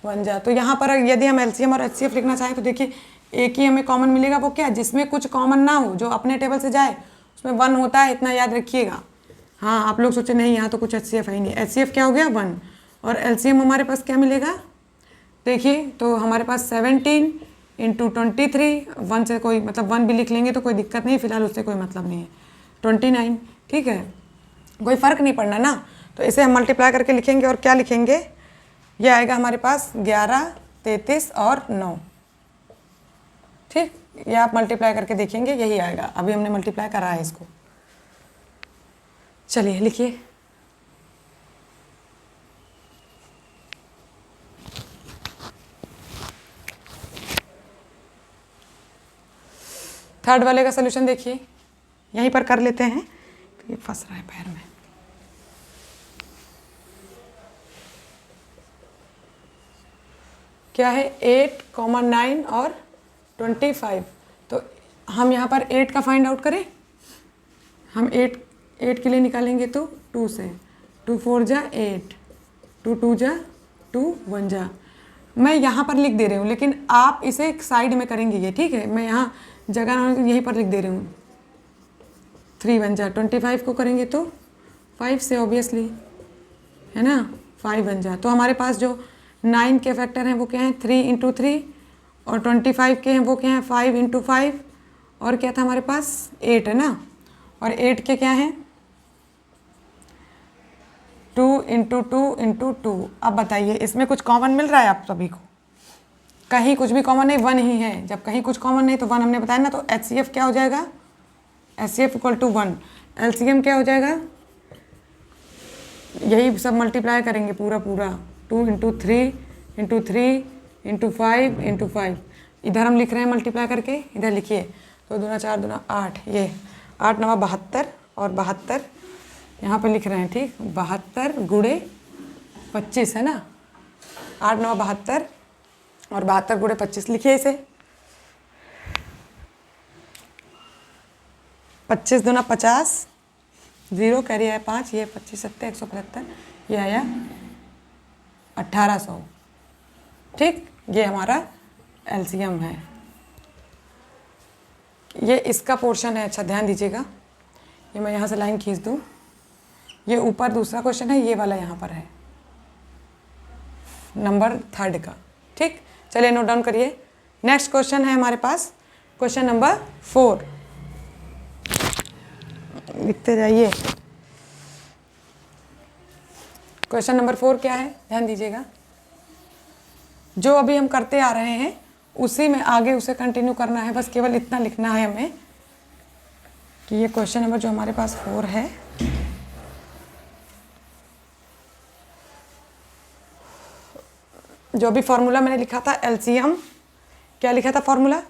Speaker 1: बन जा। तो यहाँ पर यदि हम एलसीएम और एचसीएफ लिखना चाहें तो देखिए एक ही हमें कॉमन मिलेगा, वो क्या, जिसमें कुछ कॉमन ना हो, जो अपने टेबल से जाए उसमें 1 होता है, इतना याद रखिएगा। हाँ, आप लोग सोचे नहीं यहाँ तो कुछ एचसीएफ है ही नहीं, एचसीएफ क्या हो गया 1 और एलसीएम हमारे पास क्या मिलेगा, देखिए तो हमारे पास 17 × 23, 1 से कोई मतलब 1 भी लिख लेंगे तो कोई दिक्कत नहीं, फिलहाल उससे कोई मतलब नहीं है, 29। ठीक है, कोई फ़र्क नहीं पड़ना ना। तो इसे हम मल्टीप्लाई करके लिखेंगे और क्या लिखेंगे, ये आएगा हमारे पास 11, 33 और 9। ठीक, ये आप मल्टीप्लाई करके देखेंगे यही आएगा। अभी हमने मल्टीप्लाई करा है इसको। चलिए लिखिए, थर्ड वाले का सोल्यूशन देखिए, यहीं पर कर लेते हैं, तो ये फंस रहा है पैर में। क्या है 8, 9 और 25। तो हम यहाँ पर 8 का फाइंड आउट करें, हम 8 के लिए निकालेंगे तो 2 से, 2 4 जा 8, 2 2 जा 2, 1 जा। मैं यहाँ पर लिख दे रही हूँ लेकिन आप इसे साइड में करेंगे ये, ठीक है, मैं यहाँ जगह यहीं पर लिख दे रही हूँ। 3 1 जा, 25 को करेंगे तो 5 से ऑब्वियसली, है ना, 5 बन जा। तो हमारे पास जो 9 के फैक्टर हैं वो क्या हैं, 3 × 3 और 25 के हैं वो क्या हैं, 5 × 5 और क्या था हमारे पास 8 है ना, और 8 के क्या हैं 2 × 2 × 2। अब बताइए इसमें कुछ कॉमन मिल रहा है आप सभी को, कहीं कुछ भी कॉमन नहीं, 1 ही है। जब कहीं कुछ कॉमन नहीं तो 1 हमने बताया ना, तो एचसीएफ क्या हो जाएगा, एचसीएफ = 1। एलसीएम क्या हो जाएगा, यही सब मल्टीप्लाई करेंगे पूरा 2 × 3 × 3 × 5 × 5। इधर हम लिख रहे हैं मल्टीप्लाई करके, इधर लिखिए, तो 2 4 2 8, ये 8 9 72 और 72 यहाँ पे लिख रहे हैं, ठीक, 72 × 25 है ना, 8 9 72 और 72 × 25 लिखिए इसे, 25 दूना 50, 0 कैरी आया 5, ये 25 7 175, ये आया 1800। ठीक, ये हमारा एलसीएम है, ये इसका पोर्शन है। अच्छा ध्यान दीजिएगा, ये मैं यहाँ से लाइन खींच दूँ, ये ऊपर दूसरा क्वेश्चन है, ये वाला यहाँ पर है नंबर 3 का। ठीक, चलिए नोट डाउन करिए। नेक्स्ट क्वेश्चन है हमारे पास क्वेश्चन नंबर 4, लिखते जाइए। क्वेश्चन नंबर 4 क्या है, ध्यान दीजिएगा, जो अभी हम करते आ रहे हैं उसी में आगे उसे कंटिन्यू करना है, बस केवल इतना लिखना है हमें कि ये क्वेश्चन नंबर जो हमारे पास 4 है, जो भी फॉर्मूला मैंने लिखा था एलसीएम, क्या लिखा था formula,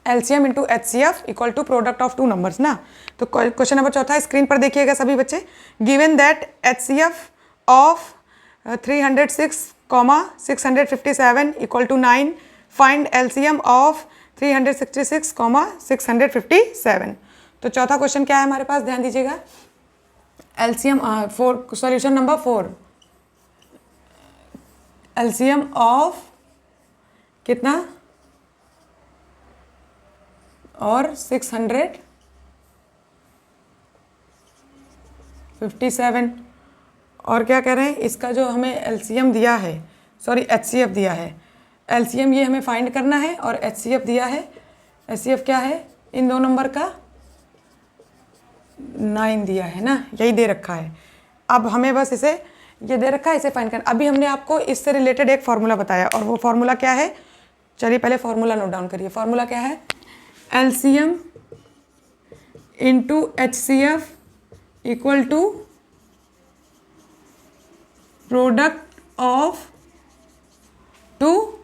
Speaker 1: LCM × HCF = product of 2 numbers ना। तो क्वेश्चन नंबर 4 स्क्रीन पर देखिएगा सभी बच्चे। Given that HCF of 306, 657 = 9, find LCM of 366, 657। तो चौथा क्वेश्चन क्या है हमारे पास, ध्यान दीजिएगा, LCM 4, solution number 4, LCM of कितना और 657 और क्या कह रहे हैं, इसका जो हमें एलसीएम दिया है, सॉरी एचसीएफ दिया है, एलसीएम ये हमें फाइंड करना है और एचसीएफ दिया है, एचसीएफ क्या है, इन दो नंबर का 9 दिया है ना, यही दे रखा है। अब हमें बस इसे ये दे रखा है, इसे फाइंड करना। अभी हमने आपको इससे रिलेटेड एक फार्मूला बताया, और वो फार्मूला क्या है, चलिए पहले फार्मूला नोट डाउन करिए। फार्मूला क्या है, LCM into HCF equal to product of two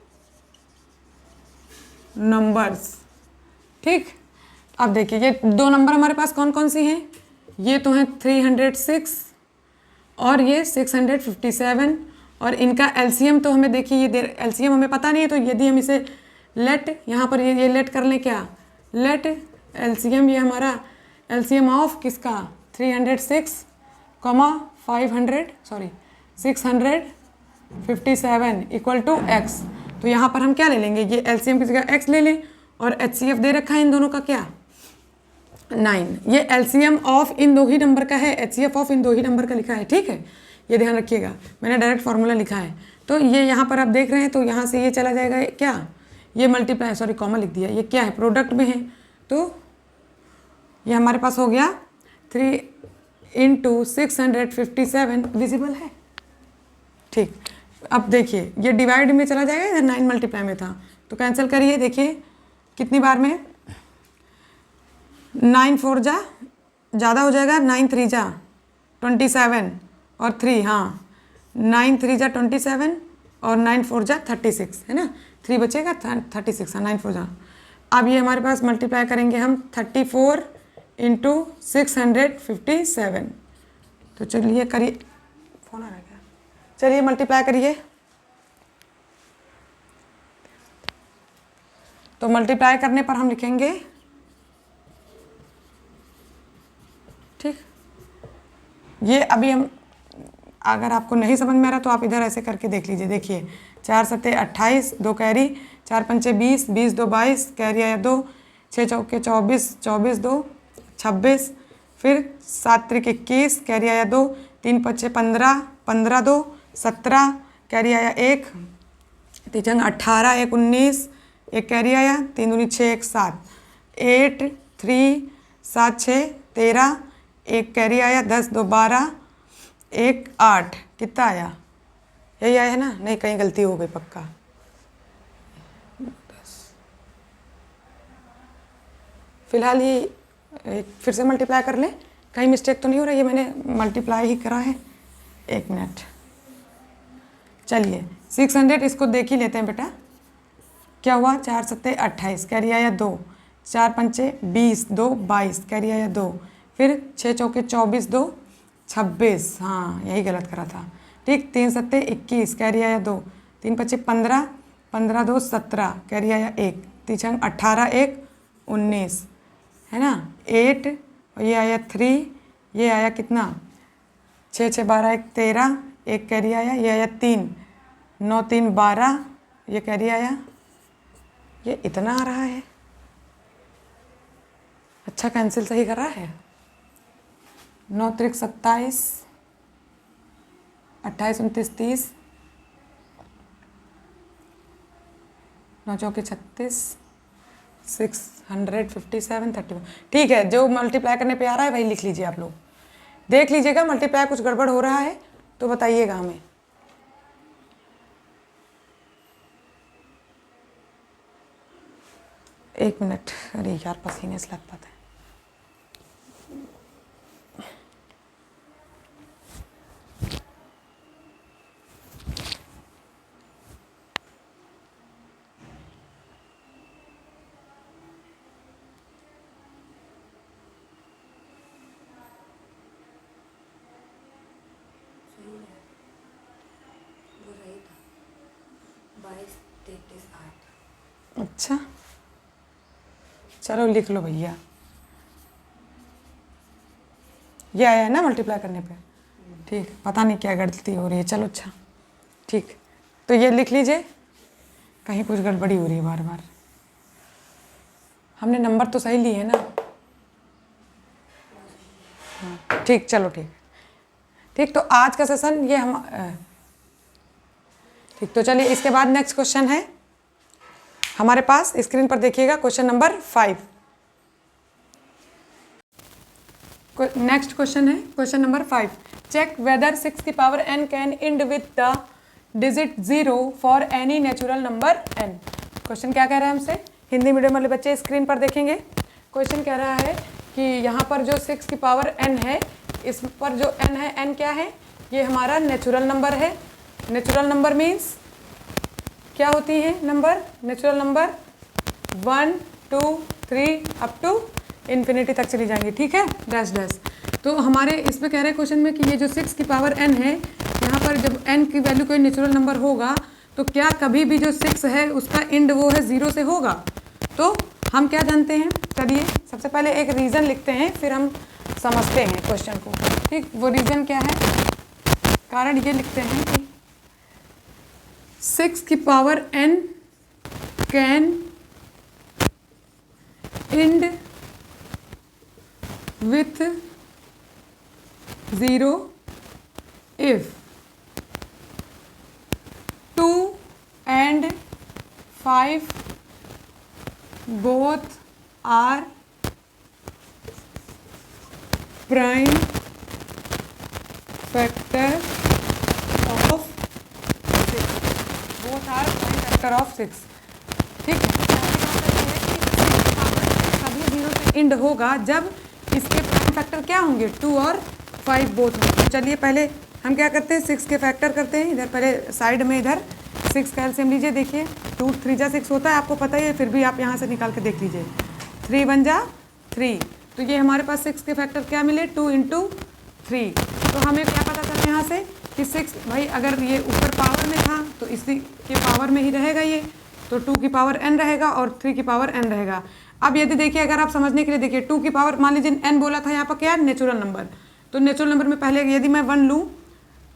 Speaker 1: numbers. ठीक, अब देखिए ये दो नंबर हमारे पास कौन कौन सी हैं, ये तो हैं 306 और ये 657, और इनका एलसीएम तो हमें देखिए ये एलसीएम हमें पता नहीं है, तो यदि हम इसे लेट यहाँ पर ये लेट कर लें, क्या लेट एलसीएम, ये हमारा एलसीएम ऑफ किसका 306 कॉमा 657 इक्वल टू एक्स। तो यहाँ पर हम क्या ले लेंगे, ये एलसीएम की जगह एक्स ले लें, और एचसीएफ दे रखा है इन दोनों का क्या 9। ये एलसीएम ऑफ इन दो ही नंबर का है, एचसीएफ ऑफ इन दो ही नंबर का लिखा है। ठीक है, ये ध्यान रखिएगा, मैंने डायरेक्ट फार्मूला लिखा है। तो ये यहाँ पर आप देख रहे हैं, तो यहाँ से ये चला जाएगा क्या, ये मल्टीप्लाई, सॉरी कॉमा लिख दिया, ये क्या है प्रोडक्ट में है, तो ये हमारे पास हो गया 3 इंटू 657 विजिबल है। ठीक, अब देखिए ये डिवाइड में चला जाएगा, इधर 9 मल्टीप्लाई में था, तो कैंसिल करिए। देखिए कितनी बार में, 9 4 जा ज़्यादा हो जाएगा, 9 3 जा 27 और 3, हाँ 9 3 जा 27 और 9 4 जा 36 है ना, 3 बचेगा 36, हाँ 9 4 जा। अब ये हमारे पास मल्टीप्लाई करेंगे हम 34 इंटू 657। तो चलिए करिए, फोन आ रहा है क्या, चलिए मल्टीप्लाई करिए। तो मल्टीप्लाई करने पर हम लिखेंगे, ठीक, ये अभी हम, अगर आपको नहीं समझ में आ रहा तो आप इधर ऐसे करके देख लीजिए। देखिए 4 7 28, 2 कैरी, 4 5 20, 20 2 22, कैरी आया 2, 6 चौके 24, 24 2 26, फिर 7 3 21, कैरी आया 2, 3 5 15, 15 2 17, कैरी आया 1, 3 18, 1 19, 1 कैरी आया, 3 दूनी 6 1 7, 8 3 7 6 13, 1 कैरी आया, 10 2 12, 1 8, कितना आया, यही आया है ना, नहीं कहीं गलती हो गई पक्का। 10, फिलहाल ये फिर से मल्टीप्लाई कर लें, कहीं मिस्टेक तो नहीं हो रहा, ये मैंने मल्टीप्लाई ही करा है। 1 मिनट, चलिए 600 इसको देख ही लेते हैं बेटा, क्या हुआ, 4 7 28, कैरी आया 2, 4 5 20, 2 22, कैरी आया 2, फिर 6 चौके 24 2 26, हाँ यही गलत करा था। ठीक, 3 7 21, कैरी आया 2, 3 5 15, 15 2 17, कैरी आया 1, 3 18 1 19 है ना, 8, और ये आया 3, ये आया कितना 6 6 12 1 13, 1 कैरी आया, ये आया 3, 9 3 12, ये कैरी आया, ये इतना आ रहा है। अच्छा कैंसिल सही करा है, 9 3 27, 28 29 30, 9 चौके 36, 657 31। ठीक है, जो मल्टीप्लाई करने पे आ रहा है वही लिख लीजिए। आप लोग देख लीजिएगा, मल्टीप्लाई कुछ गड़बड़ हो रहा है तो बताइएगा हमें। एक मिनट, अरे यार पसीने से लग पाते हैं। अच्छा चलो लिख लो भैया, ये आया है ना मल्टीप्लाई करने पे। ठीक, पता नहीं क्या गलती हो रही है, चलो अच्छा ठीक, तो ये लिख लीजिए, कहीं कुछ गड़बड़ी हो रही है बार बार। हमने नंबर तो सही लिए है ना, हाँ ठीक, चलो ठीक ठीक। तो आज का सेशन ये हम ठीक, तो चलिए इसके बाद नेक्स्ट क्वेश्चन है हमारे पास, स्क्रीन पर देखिएगा क्वेश्चन नंबर 5। नेक्स्ट क्वेश्चन है क्वेश्चन नंबर 5। चेक वेदर 6 की power n can end with the digit 0 for any natural number n। Question क्या कह रहा है हमसे, हिंदी मीडियम वाले बच्चे स्क्रीन पर देखेंगे। क्वेश्चन कह रहा है कि यहाँ पर जो 6 की पावर n है, इस पर जो n है, n क्या है, ये हमारा नेचुरल नंबर है। नेचुरल नंबर मीन्स क्या होती है number, natural number 1 2 3 up to infinity तक चली जाएंगी, ठीक है, डैश डैश। तो हमारे इस पे कह रहे हैं क्वेश्चन में कि ये जो 6 की पावर n है, यहाँ पर जब n की वैल्यू कोई नेचुरल नंबर होगा तो क्या कभी भी जो 6 है उसका इंड वो है 0 से होगा। तो हम क्या जानते हैं, चलिए सबसे पहले एक रीज़न लिखते हैं, फिर हम समझते हैं क्वेश्चन को, ठीक। वो रीज़न क्या है, कारण ये लिखते हैं कि 6 की power n can end with 0 if 2 and 5 both are prime factor of 6, both are prime factor of 6, ठीक है। कभी 0 से इंड होगा जब इसके प्राइम फैक्टर क्या होंगे, 2 और 5 बोथ होंगे। तो चलिए पहले हम क्या करते हैं, 6 के फैक्टर करते हैं। इधर पहले साइड में इधर 6 का एलसीएम लीजिए, देखिए 2 3 जा 6 होता है, आपको पता ही है, फिर भी आप यहाँ से निकाल के देख लीजिए। 3 1 जा 3, तो ये हमारे पास 6 के फैक्टर क्या मिले, 2 इंटू 3। तो हमें क्या पता चला यहाँ से कि 6 भाई अगर ये ऊपर पावर में था तो इसी के पावर में ही रहेगा ये, तो 2 की पावर n रहेगा और 3 की पावर n रहेगा। अब यदि देखिए, अगर आप समझने के लिए देखिए, 2 की पावर मान लीजिए n बोला था, यहाँ पर क्या है नेचुरल नंबर, तो नेचुरल नंबर में पहले यदि मैं 1 लूँ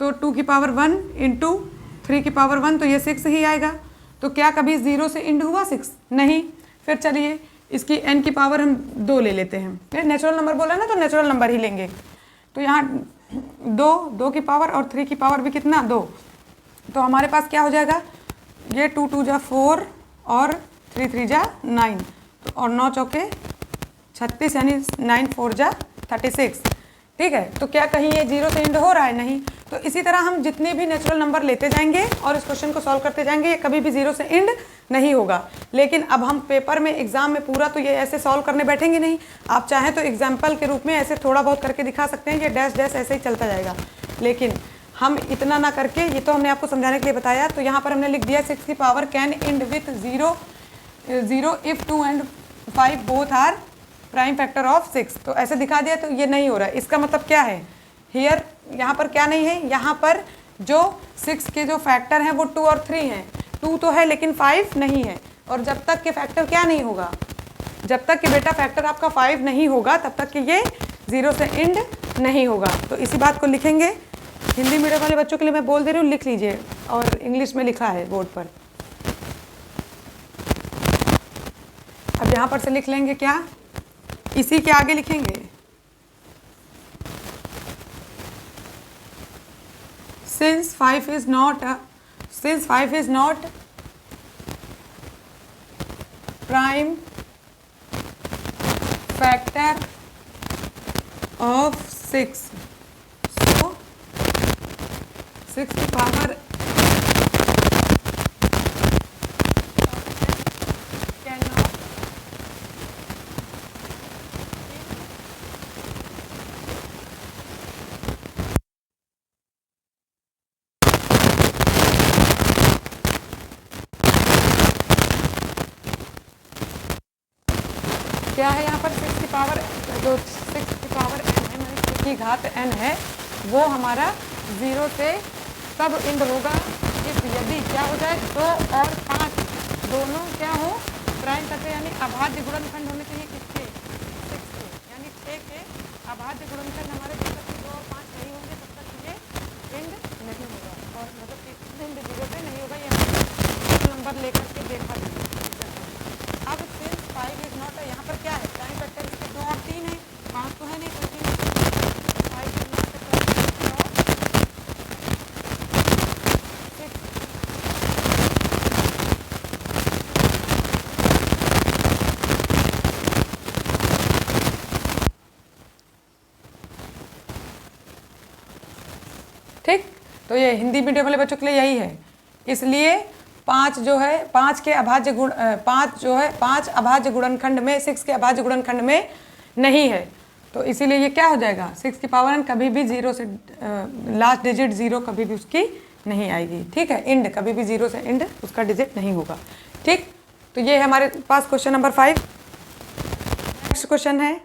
Speaker 1: तो 2 की पावर 1 इंटू 3 की पावर 1, तो ये 6 ही आएगा। तो क्या कभी 0 से इंड हुआ 6? नहीं। फिर चलिए इसकी n की पावर हम 2 ले लेते हैं, फिर नेचुरल नंबर बोला ना तो नेचुरल नंबर ही लेंगे। तो यहाँ 2 की पावर और 3 की पावर भी कितना, 2, तो हमारे पास क्या हो जाएगा, ये 2 2 जा 4 और 3 3 जा 9, और 9 चौके 36, यानी 9 4 जा 36, ठीक है। तो क्या कहीं ये 0 से इंड हो रहा है, नहीं। तो इसी तरह हम जितने भी नेचुरल नंबर लेते जाएंगे और इस क्वेश्चन को सॉल्व करते जाएंगे, ये कभी भी 0 से इंड नहीं होगा। लेकिन अब हम पेपर में एग्जाम में पूरा तो ये ऐसे सॉल्व करने बैठेंगे नहीं, आप चाहें तो एग्जाम्पल के रूप में ऐसे थोड़ा बहुत करके दिखा सकते हैं, ये डैश डैश ऐसे ही चलता जाएगा। लेकिन हम इतना ना करके, ये तो हमने आपको समझाने के लिए बताया, तो यहाँ पर हमने लिख दिया 6 की power can end with 0 if 2 and 5 both are prime factor of 6। तो ऐसे दिखा दिया, तो ये नहीं हो रहा है। इसका मतलब क्या है, हियर यहाँ पर क्या नहीं है, यहाँ पर जो 6 के जो फैक्टर हैं वो 2 और 3 हैं। 2 तो है लेकिन 5 नहीं है, और जब तक के फैक्टर क्या नहीं होगा, जब तक कि बेटा फैक्टर आपका 5 नहीं होगा तब तक कि ये 0 से इंड नहीं होगा। तो इसी बात को लिखेंगे, हिंदी मीडियम वाले बच्चों के लिए मैं बोल दे रही हूँ, लिख लीजिए, और इंग्लिश में लिखा है बोर्ड पर। अब यहाँ पर से लिख लेंगे क्या, इसी के आगे लिखेंगे since 5 is not prime factor of 6, so 6 की पावर क्या है, यहाँ पर 6 की पावर, जो 6 की पावर n है, मतलब 6 की घात n है, वो हमारा 0 से तब इंड होगा यदि क्या हो जाए, 2 और 5 दोनों क्या हो, प्राइम फैक्टर यानी अभाज्य गुणनखंड होने चाहिए किसके, 6 के, यानी 6 के अभाज्य गुणनखंड हमारे जब तक 2 और 5 नहीं होंगे तब तक ये इंड नहीं होगा, और मतलब इंड 0 से नहीं होगा। ये नंबर लेकर के देखा जाए। अब सिंस 5 इज नॉट, यहाँ पर क्या है, प्राइम फैक्टर इसके 2 और 3 है, 5 तो है नहीं, तो 5 इज नॉट तो ये हिंदी मीडियम वाले बच्चों के लिए यही है। इसलिए 5 जो है 5 के अभाज्य गुण 5 जो है 5 अभाज्य गुणनखंड में 6 के अभाज्य गुणनखंड में नहीं है। तो इसीलिए ये क्या हो जाएगा, 6 की पावर n कभी भी 0 से लास्ट डिजिट 0 कभी भी उसकी नहीं आएगी। ठीक है, इंड कभी भी 0 से इंड उसका डिजिट नहीं होगा। ठीक, तो ये है हमारे पास क्वेश्चन नंबर 5। नेक्स्ट क्वेश्चन है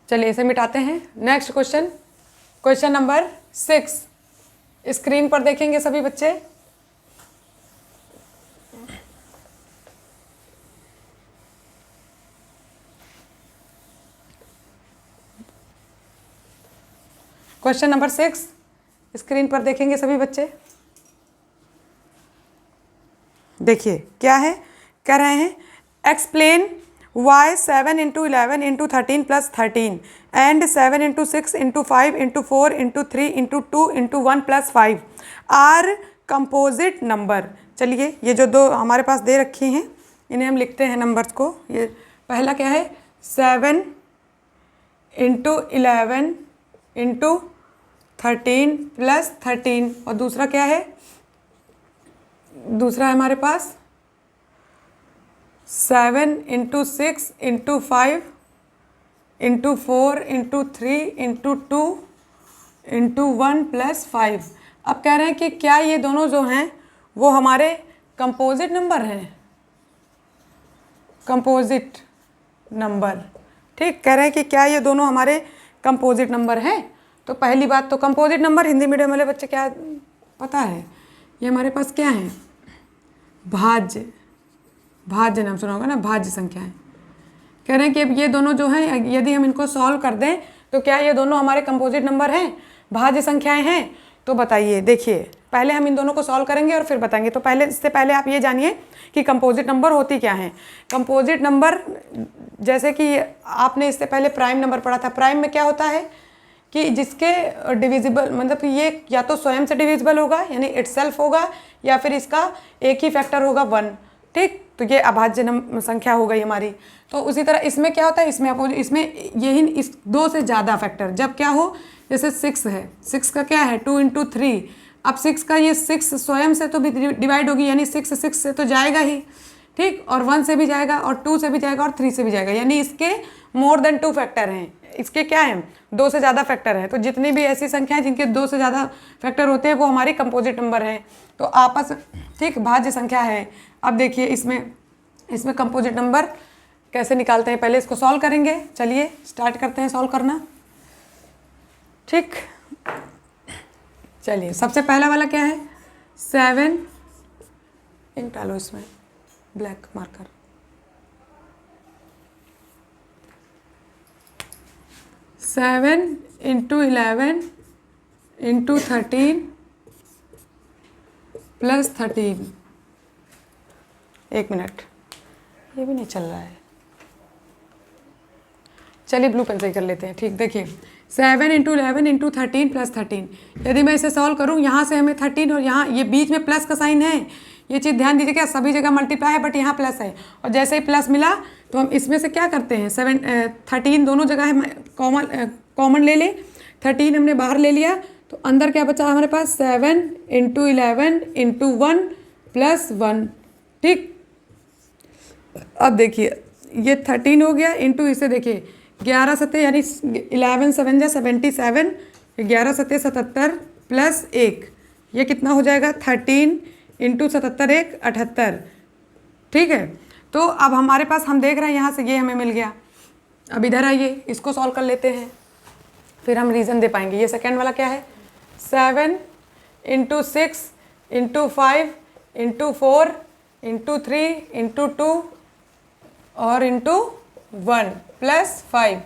Speaker 1: चलिए इसे मिटाते हैं। Next question, question number 6 screen पर देखेंगे सभी बच्चे। क्वेश्चन नंबर 6 स्क्रीन पर देखेंगे सभी बच्चे। देखिए क्या है, कह रहे हैं explain y 7 into 11 into 13 plus 13 and 7 into 6 into 5 into 4 into 3 into 2 into 1 plus 5 are composite number। चलिए ये जो दो हमारे पास दे रखी हैं इन्हें हम लिखते हैं नंबर्स को। ये पहला क्या है 7 into 11 into 13 plus 13 और दूसरा क्या है, दूसरा है हमारे पास 7 into 6 into 5 into 4 into 3 into 2 into 1 plus 5। अब कह रहे हैं कि क्या ये दोनों जो हैं वो हमारे कंपोजिट नंबर हैं, कंपोजिट नंबर। ठीक, कह रहे हैं कि क्या ये दोनों हमारे कंपोजिट नंबर हैं। तो पहली बात तो कंपोजिट नंबर हिंदी मीडियम वाले बच्चे क्या पता है, ये हमारे पास क्या है, भाज्य, भाज्य नाम सुना होगा ना, भाज्य संख्याएं। कह रहे हैं कि अब ये दोनों जो हैं यदि हम इनको सॉल्व कर दें तो क्या ये दोनों हमारे कंपोजिट नंबर हैं, भाज्य संख्याएं हैं। तो बताइए, देखिए पहले हम इन दोनों को सॉल्व करेंगे और फिर बताएंगे। तो पहले इससे पहले आप ये जानिए कि कंपोजिट नंबर होती क्या हैं। कंपोजिट नंबर जैसे कि आपने इससे पहले प्राइम नंबर पढ़ा था, प्राइम में क्या होता है कि जिसके डिविजिबल मतलब ये या तो स्वयं से डिविजिबल होगा यानी इटसेल्फ होगा या फिर इसका एक ही फैक्टर होगा 1। ठीक, तो ये अभाज्य संख्या हो गई हमारी। तो उसी तरह इसमें क्या होता है, इसमें यही इस 2 से ज़्यादा फैक्टर जब क्या हो, जैसे 6 है, 6 का क्या है 2 into 3। अब 6 का ये 6 स्वयं से तो भी डिवाइड होगी यानी 6 से तो जाएगा ही। ठीक, और 1 से भी जाएगा और 2 से भी जाएगा और 3 से भी जाएगा, यानी इसके मोर देन 2 फैक्टर हैं। इसके क्या हैं, 2 से ज़्यादा फैक्टर हैं। तो जितनी भी ऐसी संख्याएं जिनके 2 से ज़्यादा फैक्टर होते हैं वो हमारी कंपोजिट नंबर हैं। तो आपस ठीक भाज्य संख्या है। अब देखिए इसमें कंपोजिट नंबर कैसे निकालते हैं, पहले इसको सॉल्व करेंगे। चलिए स्टार्ट करते हैं सॉल्व करना। ठीक, चलिए सबसे पहला वाला क्या है 7, इंक डालो इसमें black marker, 7 into 11 into 13 plus 13। एक मिनट, ये भी नहीं चल रहा है, चलिए ब्लू पेन से ही कर लेते हैं। ठीक, देखिए 7 into 11 into 13 प्लस 13। यदि मैं इसे सॉल्व करूँ, यहाँ से हमें 13 और यहाँ ये बीच में प्लस का साइन है, ये चीज़ ध्यान दीजिए। क्या सभी जगह मल्टीप्लाई है बट यहाँ प्लस है, और जैसे ही प्लस मिला तो हम इसमें से क्या करते हैं 13 दोनों जगह है कॉमन ले ले। 13 हमने बाहर ले लिया तो अंदर क्या बचा हमारे पास 7 into 11 into 1 प्लस 1। ठीक, अब देखिए ये 13 हो गया इंटू इसे देखिए 11 सत्ते यानी 11 7 जा 77, 11 सत्ते 77 प्लस 1, ये कितना हो जाएगा 13 इंटू 77 1 78। ठीक है, तो अब हमारे पास हम देख रहे हैं यहाँ से ये हमें मिल गया। अब इधर आइए इसको सॉल्व कर लेते हैं, फिर हम रीज़न दे पाएंगे। ये सेकेंड वाला क्या है 7 into 6 into 5 into 4 into 3 into 2 और इंटू 1 प्लस 5।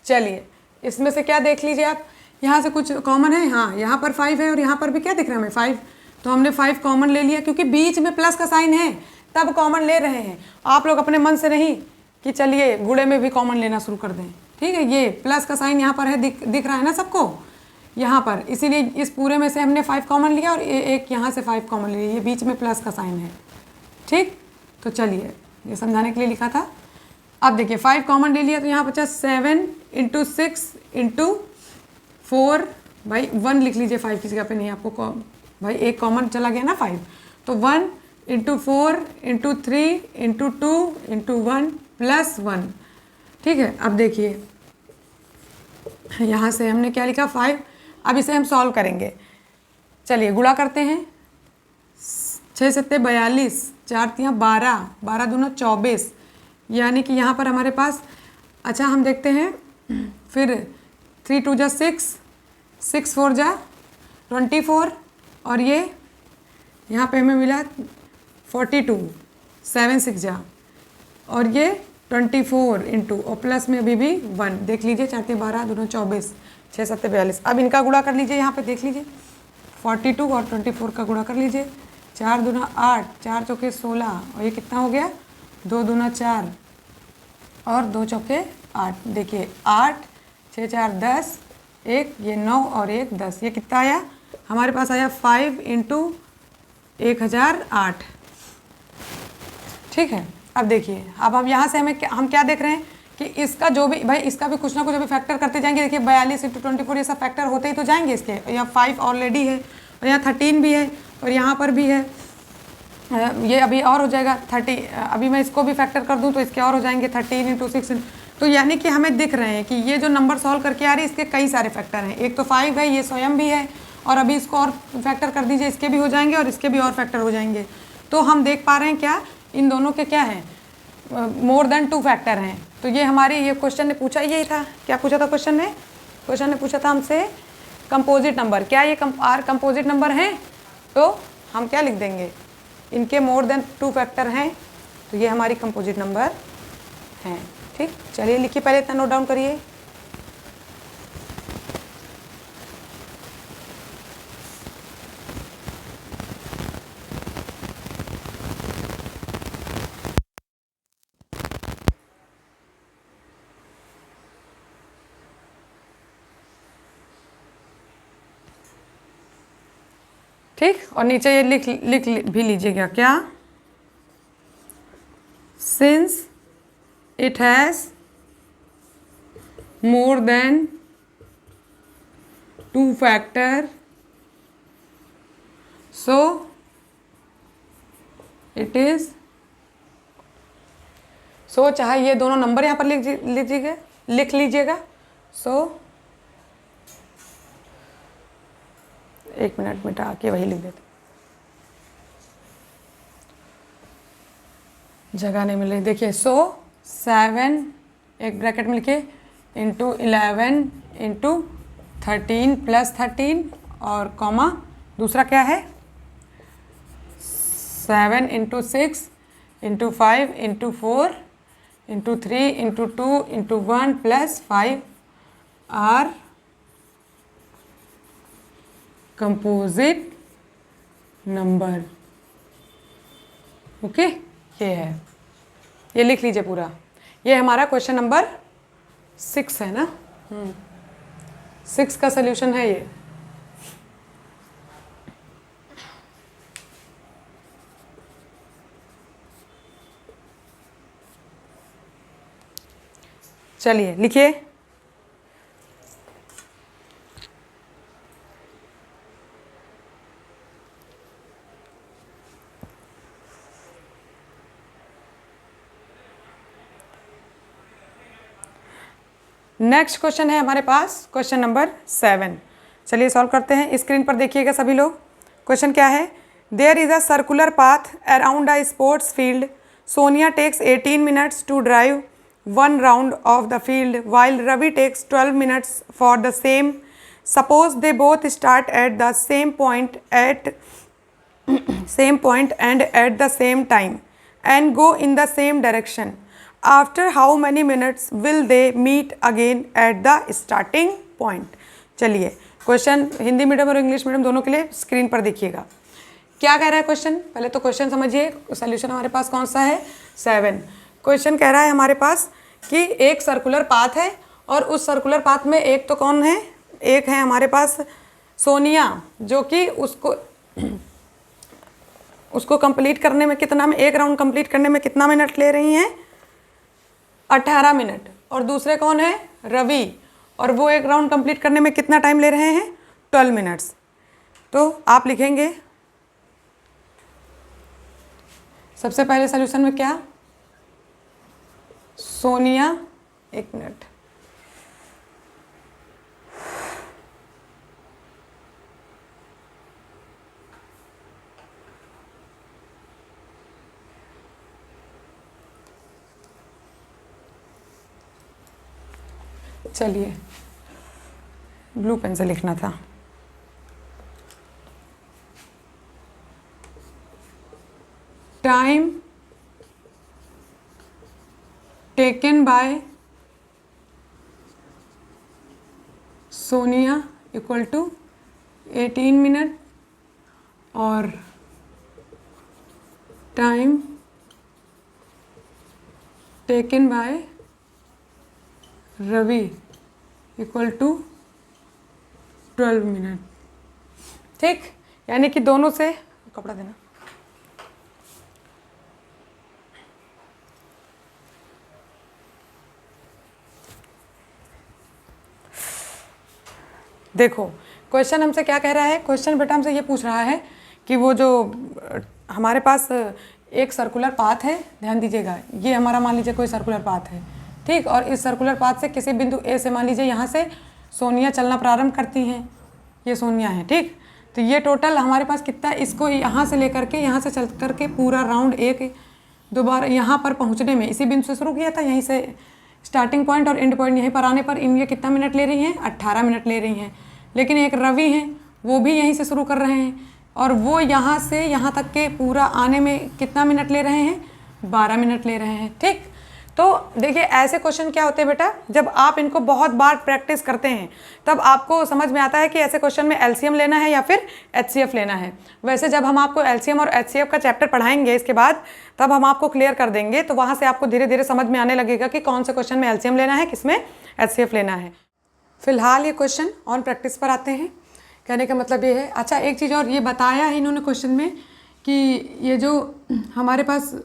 Speaker 1: चलिए इसमें से क्या देख लीजिए आप, यहाँ से कुछ कॉमन है, हाँ यहाँ पर 5 है और यहाँ पर भी क्या दिख रहा है हमें 5, तो हमने 5 कॉमन ले लिया क्योंकि बीच में प्लस का साइन है तब कॉमन ले रहे हैं। आप लोग अपने मन से नहीं कि चलिए गुणे में भी कॉमन लेना शुरू कर दें। ठीक है, ये प्लस का साइन यहाँ पर है, दिख रहा है ना सबको यहाँ पर, इसीलिए इस पूरे में से हमने 5 कॉमन लिया और एक यहाँ से 5 कॉमन लिया, ये बीच में प्लस का साइन है। ठीक, तो चलिए ये समझाने के लिए लिखा था। अब देखिए 5 कॉमन ले लिया तो यहाँ बचा 7 × 6 × 4, भाई 1 लिख लीजिए 5 की जगह पे, नहीं आपको भाई एक कॉमन चला गया ना 5, तो 1 × 4 × 3 × 2 × 1 + 1। ठीक है, अब देखिए यहाँ से हमने क्या लिखा 5। अब इसे हम सॉल्व करेंगे। चलिए गुणा करते हैं। 6 × 7 = 42, 4 × 3 = 12, 12 दूना 24, यानी कि यहाँ पर हमारे पास, अच्छा हम देखते हैं फिर 3 × 2 = 6, 6 × 4 = 24, और ये यहाँ पे हमें मिला 42, 7 × 6 = और ये 24 इंटू और प्लस में अभी भी 1, देख लीजिए 4 × 3 = 12, दूना 24, 6 × 7 = 42। अब इनका गुणा कर लीजिए, यहाँ पे देख लीजिए 42 और 24 का गुणा कर लीजिए। 4 दूना 8, 4 चौके 16, और ये कितना हो गया 2 दूना 4 और 2 चौके 8। देखिए 8, 6 × 4 = 10, 1 ये 9 और 1 10, ये कितना आया हमारे पास आया 5 × 1008। ठीक है, अब देखिए अब हम यहाँ से हम क्या देख रहे हैं कि इसका जो भी भाई इसका भी कुछ ना कुछ अभी फैक्टर करते जाएंगे। देखिए 42 × 24 ये सब फैक्टर होते ही तो जाएंगे इसके। यहाँ 5 ऑलरेडी है और यहाँ 13 भी है और यहाँ पर भी है, ये अभी और हो जाएगा 30। अभी मैं इसको भी फैक्टर कर दूँ तो इसके और हो जाएंगे 13 × 6। तो यानी कि हमें दिख रहे हैं कि ये जो नंबर सॉल्व करके आ रही है इसके कई सारे फैक्टर हैं। एक तो 5 है, ये स्वयं भी है, और अभी इसको और फैक्टर कर दीजिए, इसके भी हो जाएंगे और इसके भी और फैक्टर हो जाएंगे। तो हम देख पा रहे हैं क्या इन दोनों के क्या हैं, मोर देन 2 फैक्टर हैं। तो ये हमारी ये क्वेश्चन ने पूछा यही था। क्या पूछा था क्वेश्चन ने पूछा था हमसे कंपोजिट नंबर, क्या ये आर कंपोजिट नंबर हैं? तो हम क्या लिख देंगे, इनके मोर देन 2 फैक्टर हैं, तो ये हमारी कंपोजिट नंबर हैं। ठीक, चलिए लिखिए, पहले इतना नोट डाउन करिए। ठीक, और नीचे ये लिख भी लीजिएगा क्या, since it has more than 2 factor so it is, so चाहे ये दोनों नंबर यहाँ पर लिख लीजिएगा। सो एक मिनट मिटा के वही लिख देते, जगह नहीं मिल रही। देखिए सो 7 एक ब्रैकेट में लिखे इंटू 11 इंटू 13 + 13 और कॉमा दूसरा क्या है 7 × 6 × 5 × 4 × 3 × 2 × 1 + 5 आर कंपोजिट नंबर। ओके, ये है, ये लिख लीजिए पूरा। ये हमारा क्वेश्चन नंबर 6 है ना, 6 का सल्यूशन है ये। चलिए लिखिए, नेक्स्ट क्वेश्चन है हमारे पास क्वेश्चन नंबर 7। चलिए सॉल्व करते हैं। स्क्रीन पर देखिएगा सभी लोग। क्वेश्चन क्या है, there is a circular path around a sports field, Sonia takes 18 minutes to drive 1 round of the field while Ravi takes 12 minutes for the same. Suppose they both start at the same point and at the same time and go in the same direction. After how many minutes will they meet again at the starting point? चलिए question Hindi medium और English medium दोनों के लिए screen पर देखिएगा। क्या कह रहा है क्वेश्चन, पहले तो क्वेश्चन समझिए। सोल्यूशन हमारे पास कौन सा है 7। क्वेश्चन कह रहा है हमारे पास कि एक सर्कुलर पाथ है और उस सर्कुलर पाथ में एक तो कौन है, एक है हमारे पास सोनिया, जो कि उसको उसको कंप्लीट करने में कितना में, एक राउंड कंप्लीट करने में कितना मिनट ले रही हैं? 18 मिनट। और दूसरे कौन है? रवि, और वो एक राउंड कंप्लीट करने में कितना टाइम ले रहे हैं? 12 मिनट्स। तो आप लिखेंगे सबसे पहले सॉल्यूशन में क्या? सोनिया, एक मिनट, चलिए ब्लू पेन से लिखना था। Time taken by Sonia equal to 18 minute, और time taken by Ravi equal to 12 minute. ठीक, यानी कि दोनों से, कपड़ा देना, देखो क्वेश्चन हमसे क्या कह रहा है? क्वेश्चन बेटा हमसे ये पूछ रहा है कि वो जो हमारे पास एक सर्कुलर पाथ है, ध्यान दीजिएगा, ये हमारा मान लीजिए कोई सर्कुलर पाथ है, ठीक, और इस सर्कुलर पाथ से किसी बिंदु ए से मान लीजिए यहाँ से सोनिया चलना प्रारंभ करती हैं, ये सोनिया है, ठीक। तो ये टोटल हमारे पास कितना, इसको यहाँ से लेकर के यहाँ से चल करके पूरा राउंड एक दोबारा यहाँ पर पहुँचने में इसी बिंदु से शुरू किया था, यहीं से स्टार्टिंग पॉइंट और एंड पॉइंट यहीं पर आने पर इन ये कितना मिनट ले रही हैं? 18 मिनट ले रही हैं। लेकिन एक रवि हैं, वो भी यहीं से शुरू कर रहे हैं, और वो यहाँ से यहाँ तक के पूरा आने में कितना मिनट ले रहे हैं? 12 मिनट ले रहे हैं, ठीक। तो देखिए ऐसे क्वेश्चन क्या होते हैं बेटा, जब आप इनको बहुत बार प्रैक्टिस करते हैं तब आपको समझ में आता है कि ऐसे क्वेश्चन में एलसीएम लेना है या फिर एचसीएफ लेना है। वैसे जब हम आपको एलसीएम और एचसीएफ का चैप्टर पढ़ाएंगे इसके बाद, तब हम आपको क्लियर कर देंगे, तो वहाँ से आपको धीरे धीरे समझ में आने लगेगा कि कौन से क्वेश्चन में एलसीएम लेना है, किसमें एचसीएफ लेना है। फिलहाल ये क्वेश्चन ऑन प्रैक्टिस पर आते हैं। कहने का मतलब ये है, अच्छा एक चीज़ और ये बताया है इन्होंने क्वेश्चन में कि ये जो हमारे पास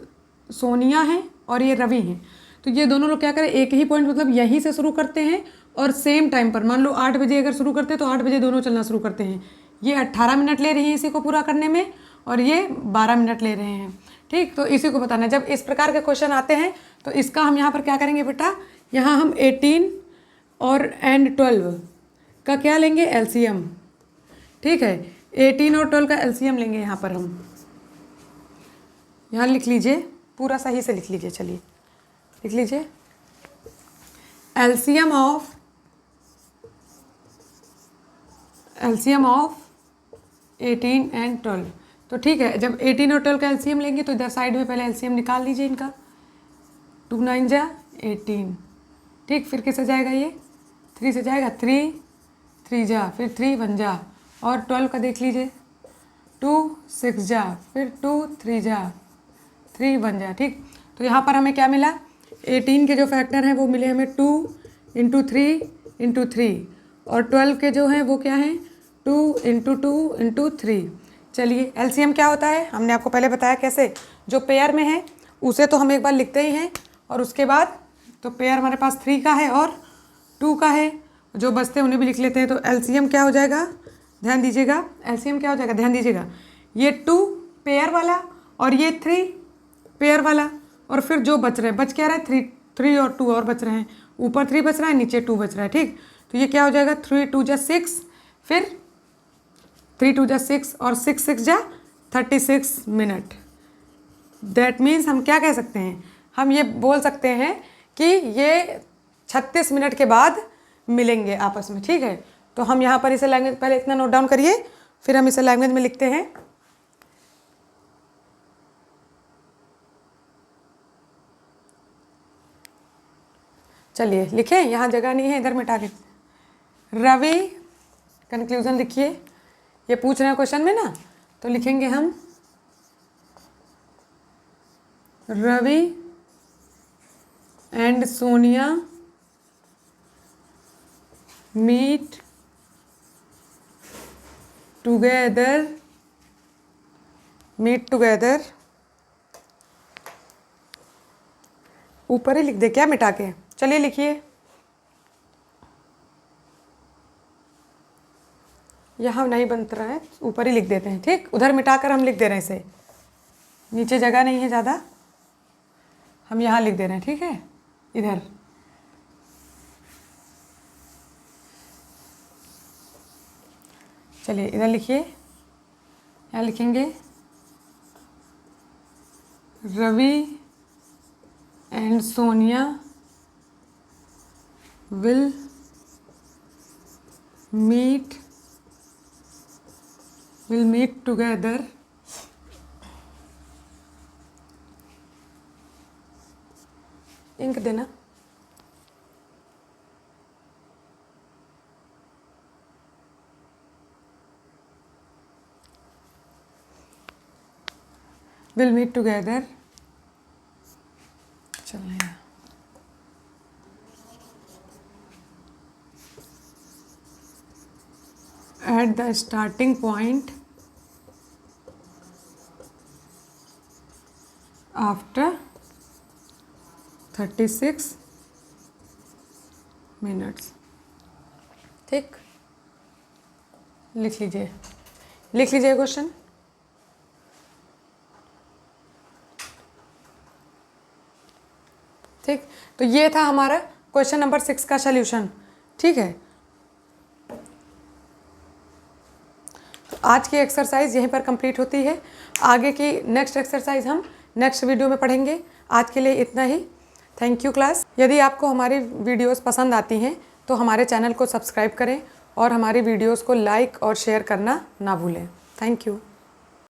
Speaker 1: सोनिया है और ये रवि हैं, तो ये दोनों लोग क्या करें, एक ही पॉइंट मतलब यहीं से शुरू करते हैं और सेम टाइम पर, मान लो 8 बजे अगर शुरू करते हैं तो 8 बजे दोनों चलना शुरू करते हैं। ये 18 मिनट ले रही है इसी को पूरा करने में, और ये 12 मिनट ले रहे हैं, ठीक। तो इसी को बताना है। जब इस प्रकार के क्वेश्चन आते हैं तो इसका हम यहाँ पर क्या करेंगे बेटा, यहाँ हम 18 और एंड 12 का क्या लेंगे? एलसीएम, ठीक है। 18 और 12 का एलसीएम लेंगे यहाँ पर हम। यहाँ लिख लीजिए, पूरा सही से लिख लीजिए, चलिए लिख लीजिए, एलसीएम ऑफ 18 एंड 12। तो ठीक है, जब 18 और 12 का एलसीएम लेंगे तो इधर साइड में पहले एलसीएम निकाल लीजिए इनका। 2 9 जा 18, ठीक। फिर किससे जाएगा ये? 3 से जाएगा, 3 3 जा, फिर 3 1 जा, और 12 का देख लीजिए, 2 6 जा, फिर 2 3 जा, 3 1 जा, ठीक। तो यहाँ पर हमें क्या मिला? 18 के जो फैक्टर हैं वो मिले हमें 2 × 3 × 3, और 12 के जो हैं वो क्या हैं? 2 × 2 × 3। चलिए एलसीएम क्या होता है, हमने आपको पहले बताया कैसे। जो पेयर में है उसे तो हम एक बार लिखते ही हैं, और उसके बाद तो पेयर हमारे पास 3 का है और 2 का है, जो बचते हैं उन्हें भी लिख लेते हैं। तो एलसीएम क्या हो जाएगा, ध्यान दीजिएगा, एलसीएम क्या हो जाएगा, ध्यान दीजिएगा, ये 2 पेयर वाला और ये 3 पेयर वाला, और फिर जो बच रहे हैं, बच क्या रहा है? 3 और 2 और बच रहे हैं, ऊपर 3 बच रहा है, नीचे 2 बच रहा है, ठीक। तो ये क्या हो जाएगा? 3 2 जा 6, फिर 3 2 जा 6 और 6 6 जा 36 मिनट। दैट मीन्स हम क्या कह सकते हैं, हम ये बोल सकते हैं कि ये 36 मिनट के बाद मिलेंगे आपस में, ठीक है। तो हम यहाँ पर इसे लैंग्वेज, पहले इतना नोट डाउन करिए, फिर हम इसे लैंग्वेज में लिखते हैं। चलिए लिखें, यहाँ जगह नहीं है, इधर मिटा के। रवि, कंक्लूजन लिखिए, ये पूछ रहे हैं क्वेश्चन में ना, तो लिखेंगे हम Ravi and Sonia meet together meet together, ऊपर ही लिख दे क्या मिटा के? चलिए लिखिए, यहाँ नहीं बन रहा है, ऊपर ही लिख देते हैं, ठीक। उधर मिटाकर हम लिख दे रहे हैं इसे, नीचे जगह नहीं है ज़्यादा, हम यहाँ लिख दे रहे हैं, ठीक है। इधर चलिए इधर लिखिए, यहाँ लिखेंगे Ravi and Sonia will meet together इंक देना, विल मीट टुगेदर, चलिए at the starting point after 36 minutes, ठीक। लिख लीजिए क्वेश्चन। ठीक, तो ये था हमारा क्वेश्चन नंबर 6 का सल्यूशन, ठीक है। आज की एक्सरसाइज यहीं पर कंप्लीट होती है। आगे की नेक्स्ट एक्सरसाइज हम नेक्स्ट वीडियो में पढ़ेंगे। आज के लिए इतना ही। Thank you class. यदि आपको हमारी वीडियोस पसंद आती हैं तो हमारे चैनल को सब्सक्राइब करें और हमारी वीडियोस को लाइक और शेयर करना ना भूलें। Thank you.